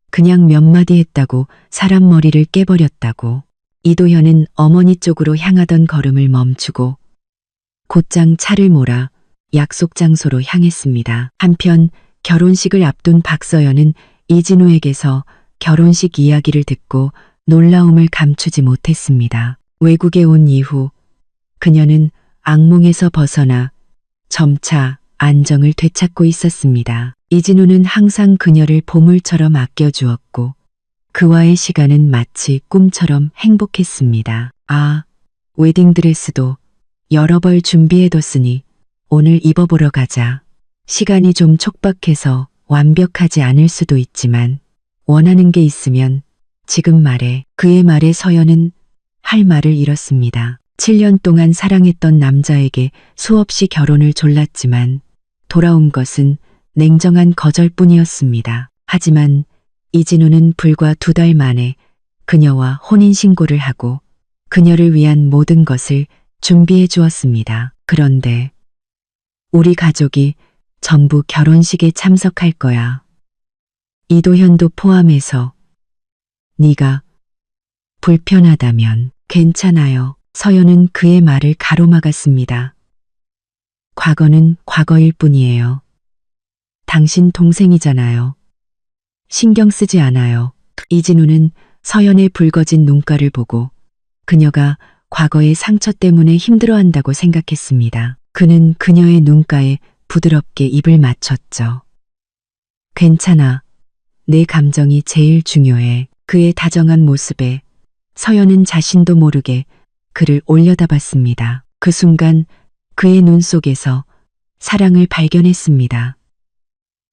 그냥 몇 마디 했다고 사람 머리를 깨버렸다고. 이도현은 어머니 쪽으로 향하던 걸음을 멈추고 곧장 차를 몰아 약속 장소로 향했습니다. 한편 결혼식을 앞둔 박서연은 이진우에게서 결혼식 이야기를 듣고 놀라움을 감추지 못했습니다. 외국에 온 이후 그녀는 악몽에서 벗어나 점차 안정을 되찾고 있었습니다. 이진우는 항상 그녀를 보물처럼 아껴주었고 그와의 시간은 마치 꿈처럼 행복했습니다. 아, 웨딩드레스도 여러 벌 준비해뒀으니 오늘 입어보러 가자. 시간이 좀 촉박해서 완벽하지 않을 수도 있지만 원하는 게 있으면 지금 말해. 그의 말에 서연은 할 말을 잃었습니다. 7년 동안 사랑했던 남자에게 수없이 결혼을 졸랐지만 돌아온 것은 냉정한 거절뿐이었습니다. 하지만 이진우는 불과 2달 만에 그녀와 혼인신고를 하고 그녀를 위한 모든 것을 준비해 주었습니다. 그런데 우리 가족이 전부 결혼식에 참석할 거야. 이도현도 포함해서. 네가 불편하다면 괜찮아요. 서연은 그의 말을 가로막았습니다. 과거는 과거일 뿐이에요. 당신 동생이잖아요. 신경 쓰지 않아요. 이진우는 서연의 붉어진 눈가를 보고 그녀가 과거의 상처 때문에 힘들어한다고 생각했습니다. 그는 그녀의 눈가에 부드럽게 입을 맞췄죠. 괜찮아. 내 감정이 제일 중요해. 그의 다정한 모습에 서연은 자신도 모르게 그를 올려다봤습니다. 그 순간 그의 눈 속에서 사랑을 발견했습니다.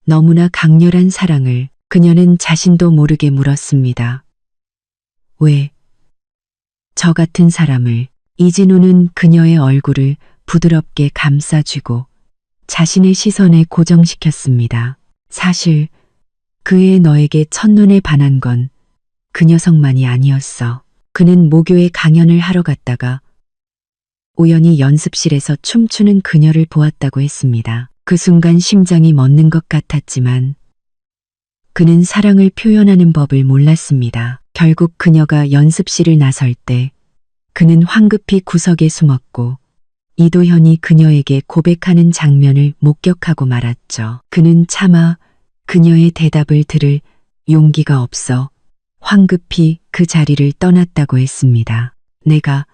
너무나 강렬한 사랑을. 그녀는 자신도 모르게 물었습니다. 왜? 저 같은 사람을. 이진우는 그녀의 얼굴을 부드럽게 감싸쥐고 자신의 시선에 고정시켰습니다. 사실 그의 너에게 첫눈에 반한 건 그 녀석만이 아니었어. 그는 모교에 강연을 하러 갔다가 우연히 연습실에서 춤추는 그녀를 보았다고 했습니다. 그 순간 심장이 멎는 것 같았지만 그는 사랑을 표현하는 법을 몰랐습니다. 결국 그녀가 연습실을 나설 때 그는 황급히 구석에 숨었고 이도현이 그녀에게 고백하는 장면을 목격하고 말았죠. 그는 차마 그녀의 대답을 들을 용기가 없어 황급히 그 자리를 떠났다고 했습니다. 내가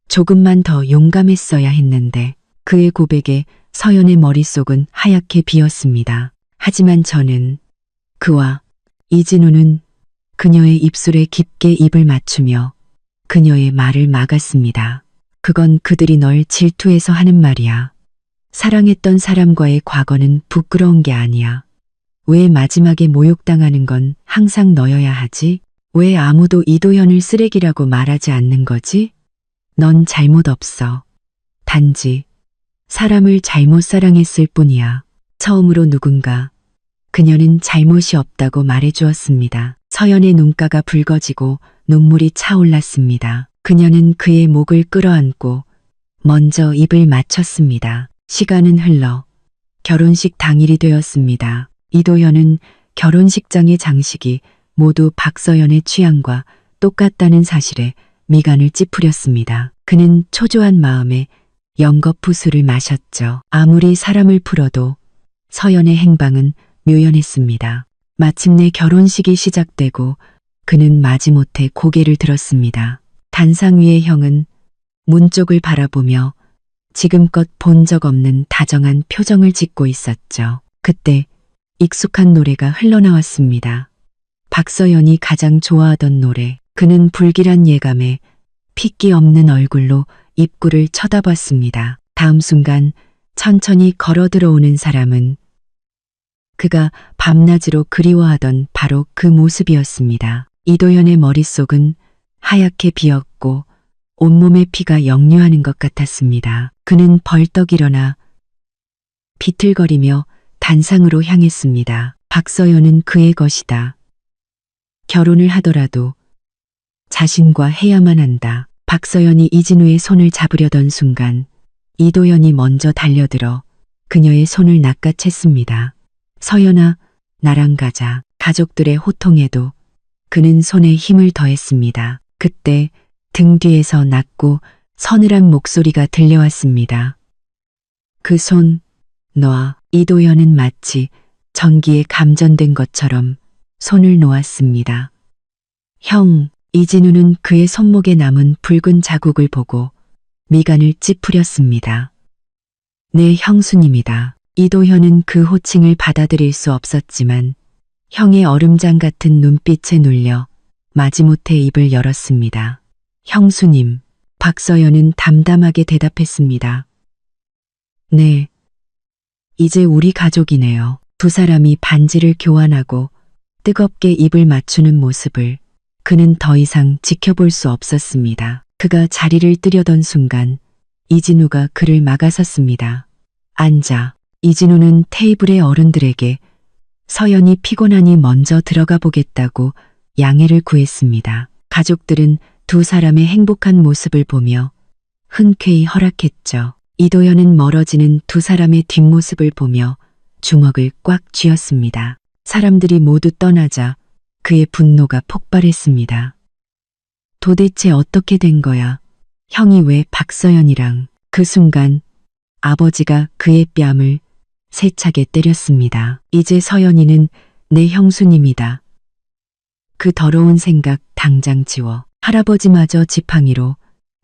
조금만 더 용감했어야 했는데. 그의 고백에 서연의 머릿속은 하얗게 비었습니다. 하지만 저는 그와 이진우는 그녀의 입술에 깊게 입을 맞추며 그녀의 말을 막았습니다. 그건 그들이 널 질투해서 하는 말이야. 사랑했던 사람과의 과거는 부끄러운 게 아니야. 왜 마지막에 모욕당하는 건 항상 너여야 하지? 왜 아무도 이도현을 쓰레기라고 말하지 않는 거지? 넌 잘못 없어. 단지 사람을 잘못 사랑했을 뿐이야. 처음으로 누군가 그녀는 잘못이 없다고 말해주었습니다. 서연의 눈가가 붉어지고 눈물이 차올랐습니다. 그녀는 그의 목을 끌어안고 먼저 입을 맞췄습니다. 시간은 흘러 결혼식 당일이 되었습니다. 이도현은 결혼식장의 장식이 모두 박서연의 취향과 똑같다는 사실에 미간을 찌푸렸습니다. 그는 초조한 마음에 연거푸 술을 마셨죠. 아무리 사람을 풀어도 서연의 행방은 묘연했습니다. 마침내 결혼식이 시작되고 그는 마지못해 고개를 들었습니다. 단상 위의 형은 문 쪽을 바라보며 지금껏 본 적 없는 다정한 표정을 짓고 있었죠. 그때 익숙한 노래가 흘러나왔습니다. 박서연이 가장 좋아하던 노래. 그는 불길한 예감에 핏기 없는 얼굴로 입구를 쳐다봤습니다. 다음 순간 천천히 걸어 들어오는 사람은 그가 밤낮으로 그리워하던 바로 그 모습이었습니다. 이도현의 머릿속은 하얗게 비었고 온몸에 피가 역류하는 것 같았습니다. 그는 벌떡 일어나 비틀거리며 단상으로 향했습니다. 박서연은 그의 것이다. 결혼을 하더라도 자신과 해야만 한다. 박서연이 이진우의 손을 잡으려던 순간 이도현이 먼저 달려들어 그녀의 손을 낚아챘습니다. 서연아, 나랑 가자. 가족들의 호통에도 그는 손에 힘을 더했습니다. 그때 등 뒤에서 낮고 서늘한 목소리가 들려왔습니다. 그 손 놔. 이도현은 마치 전기에 감전된 것처럼 손을 놓았습니다. 형, 이진우는 그의 손목에 남은 붉은 자국을 보고 미간을 찌푸렸습니다. 내 형수님이다. 이도현은 그 호칭을 받아들일 수 없었지만 형의 얼음장 같은 눈빛에 눌려 마지못해 입을 열었습니다. 형수님, 박서연은 담담하게 대답했습니다. 네, 이제 우리 가족이네요. 두 사람이 반지를 교환하고 뜨겁게 입을 맞추는 모습을 그는 더 이상 지켜볼 수 없었습니다. 그가 자리를 뜨려던 순간 이진우가 그를 막아섰습니다. 앉아. 이진우는 테이블의 어른들에게 서연이 피곤하니 먼저 들어가 보겠다고 양해를 구했습니다. 가족들은 두 사람의 행복한 모습을 보며 흔쾌히 허락했죠. 이도현은 멀어지는 두 사람의 뒷모습을 보며 주먹을 꽉 쥐었습니다. 사람들이 모두 떠나자 그의 분노가 폭발했습니다. 도대체 어떻게 된 거야? 형이 왜 박서연이랑? 그 순간 아버지가 그의 뺨을 세차게 때렸습니다. 이제 서연이는 내 형수님이다. 그 더러운 생각 당장 지워. 할아버지마저 지팡이로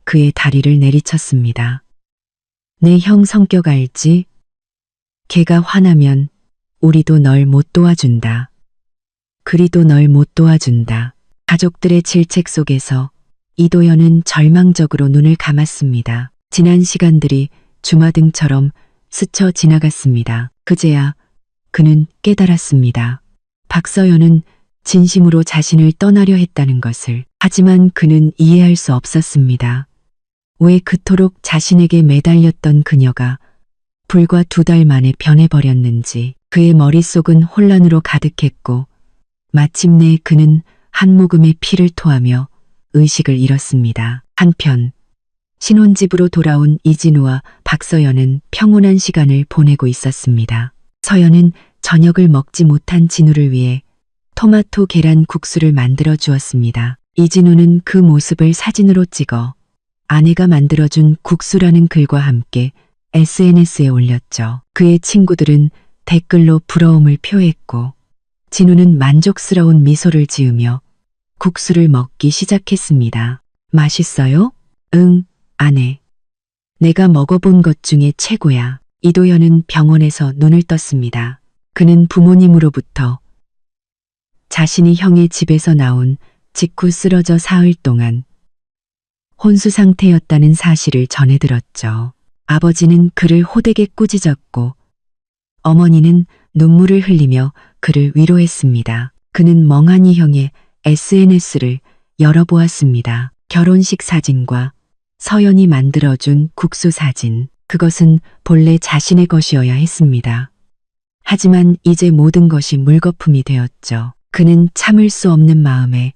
그의 다리를 내리쳤습니다. 내 형 성격 알지? 걔가 화나면 우리도 널 못 도와준다. 그리도 널 못 도와준다. 가족들의 질책 속에서 이도현은 절망적으로 눈을 감았습니다. 지난 시간들이 주마등처럼 스쳐 지나갔습니다. 그제야 그는 깨달았습니다. 박서연은 진심으로 자신을 떠나려 했다는 것을. 하지만 그는 이해할 수 없었습니다. 왜 그토록 자신에게 매달렸던 그녀가 불과 2달 만에 변해버렸는지. 그의 머릿속은 혼란으로 가득했고 마침내 그는 한 모금의 피를 토하며 의식을 잃었습니다. 한편 신혼집으로 돌아온 이진우와 박서연은 평온한 시간을 보내고 있었습니다. 서연은 저녁을 먹지 못한 진우를 위해 토마토 계란 국수를 만들어 주었습니다. 이진우는 그 모습을 사진으로 찍어 아내가 만들어준 국수라는 글과 함께 SNS에 올렸죠. 그의 친구들은 댓글로 부러움을 표했고 진우는 만족스러운 미소를 지으며 국수를 먹기 시작했습니다. 맛있어요? 응, 아내. 내가 먹어본 것 중에 최고야. 이도현은 병원에서 눈을 떴습니다. 그는 부모님으로부터 자신이 형의 집에서 나온 직후 쓰러져 사흘 동안 혼수 상태였다는 사실을 전해 들었죠. 아버지는 그를 호되게 꾸짖었고 어머니는 눈물을 흘리며 그를 위로했습니다. 그는 멍하니 형의 SNS를 열어보았습니다. 결혼식 사진과 서연이 만들어준 국수 사진. 그것은 본래 자신의 것이어야 했습니다. 하지만 이제 모든 것이 물거품이 되었죠. 그는 참을 수 없는 마음에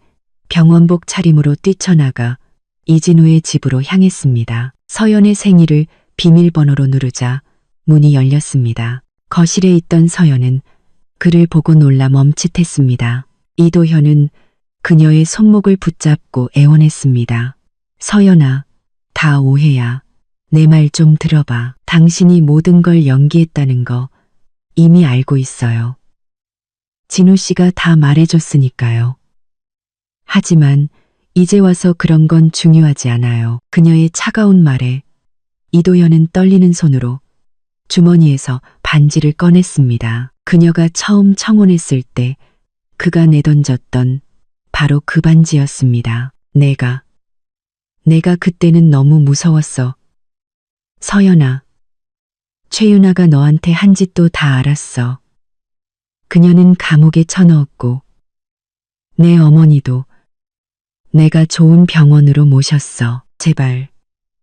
병원복 차림으로 뛰쳐나가 이진우의 집으로 향했습니다. 서연의 생일을 비밀번호로 누르자 문이 열렸습니다. 거실에 있던 서연은 그를 보고 놀라 멈칫했습니다. 이도현은 그녀의 손목을 붙잡고 애원했습니다. 서연아, 다 오해야. 내 말 좀 들어봐. 당신이 모든 걸 연기했다는 거 이미 알고 있어요. 진우 씨가 다 말해줬으니까요. 하지만 이제 와서 그런 건 중요하지 않아요. 그녀의 차가운 말에 이도현은 떨리는 손으로 주머니에서 반지를 꺼냈습니다. 그녀가 처음 청혼했을 때 그가 내던졌던 바로 그 반지였습니다. 내가 그때는 너무 무서웠어. 서연아, 최윤아가 너한테 한 짓도 다 알았어. 그녀는 감옥에 쳐넣었고 내 어머니도 내가 좋은 병원으로 모셨어. 제발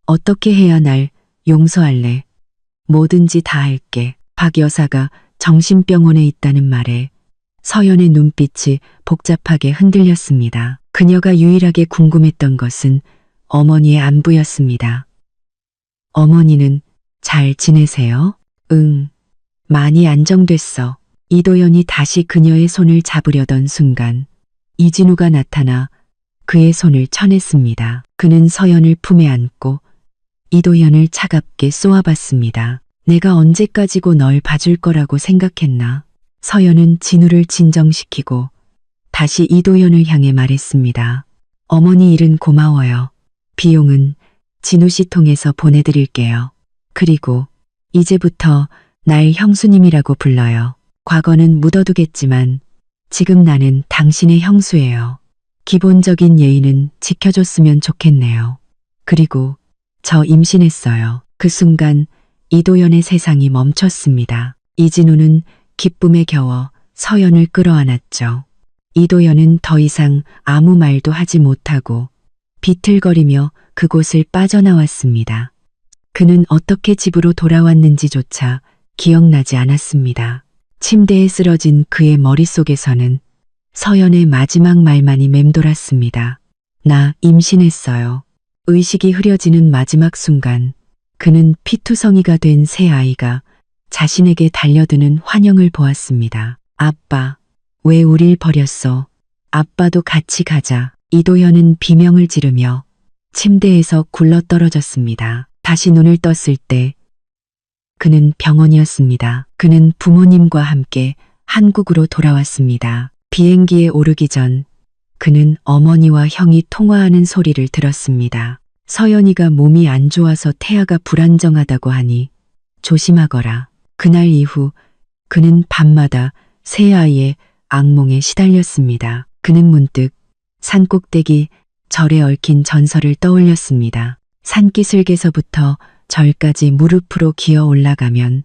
어떻게 해야 날 용서할래? 뭐든지 다 할게. 박 여사가 정신병원에 있다는 말에 서연의 눈빛이 복잡하게 흔들렸습니다. 그녀가 유일하게 궁금했던 것은 어머니의 안부였습니다. 어머니는 잘 지내세요? 응, 많이 안정됐어. 이도현이 다시 그녀의 손을 잡으려던 순간 이진우가 나타나 그의 손을 쳐냈습니다. 그는 서연을 품에 안고 이도현을 차갑게 쏘아봤습니다. 내가 언제까지고 널 봐줄 거라고 생각했나? 서연은 진우를 진정시키고 다시 이도현을 향해 말했습니다. 어머니 일은 고마워요. 비용은 진우 씨 통해서 보내드릴게요. 그리고 이제부터 날 형수님이라고 불러요. 과거는 묻어두겠지만 지금 나는 당신의 형수예요. 기본적인 예의는 지켜줬으면 좋겠네요. 그리고 저 임신했어요. 그 순간 이도현의 세상이 멈췄습니다. 이진우는 기쁨에 겨워 서연을 끌어안았죠. 이도현은 더 이상 아무 말도 하지 못하고 비틀거리며 그곳을 빠져나왔습니다. 그는 어떻게 집으로 돌아왔는지조차 기억나지 않았습니다. 침대에 쓰러진 그의 머릿속에서는 서연의 마지막 말만이 맴돌았습니다. 나 임신했어요. 의식이 흐려지는 마지막 순간 그는 피투성이가 된 새 아이가 자신에게 달려드는 환영을 보았습니다. 아빠, 왜 우릴 버렸어? 아빠도 같이 가자. 이도현은 비명을 지르며 침대에서 굴러떨어졌습니다. 다시 눈을 떴을 때 그는 병원이었습니다. 그는 부모님과 함께 한국으로 돌아왔습니다. 비행기에 오르기 전 그는 어머니와 형이 통화하는 소리를 들었습니다. 서연이가 몸이 안 좋아서 태아가 불안정하다고 하니 조심하거라. 그날 이후 그는 밤마다 새 아이의 악몽에 시달렸습니다. 그는 문득 산꼭대기 절에 얽힌 전설을 떠올렸습니다. 산기슭에서부터 절까지 무릎으로 기어 올라가면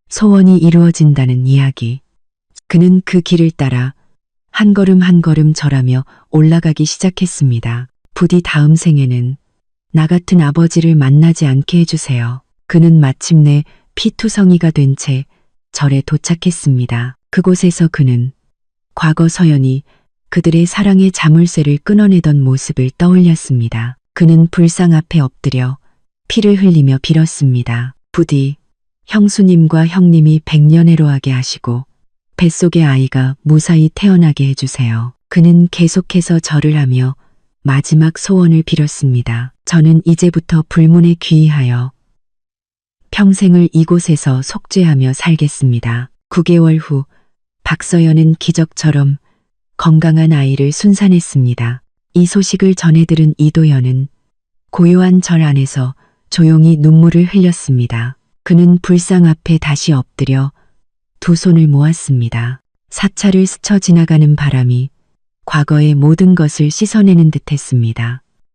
소원이 이루어진다는 이야기. 그는 그 길을 따라 한 걸음 한 걸음 절하며 올라가기 시작했습니다. 부디 다음 생에는 나 같은 아버지를 만나지 않게 해주세요. 그는 마침내 피투성이가 된 채 절에 도착했습니다. 그곳에서 그는 과거 서연이 그들의 사랑의 자물쇠를 끊어내던 모습을 떠올렸습니다. 그는 불상 앞에 엎드려 피를 흘리며 빌었습니다. 부디 형수님과 형님이 백년해로하게 하시고 뱃속의 아이가 무사히 태어나게 해주세요. 그는 계속해서 절을 하며 마지막 소원을 빌었습니다. 저는 이제부터 불문에 귀의하여 평생을 이곳에서 속죄하며 살겠습니다. 9개월 후 박서연은 기적처럼 건강한 아이를 순산했습니다. 이 소식을 전해들은 이도현은 고요한 절 안에서 조용히 눈물을 흘렸습니다. 그는 불상 앞에 다시 엎드려 두 손을 모았습니다. 사찰을 스쳐 지나가는 바람이 과거의 모든 것을 씻어내는 듯했습니다.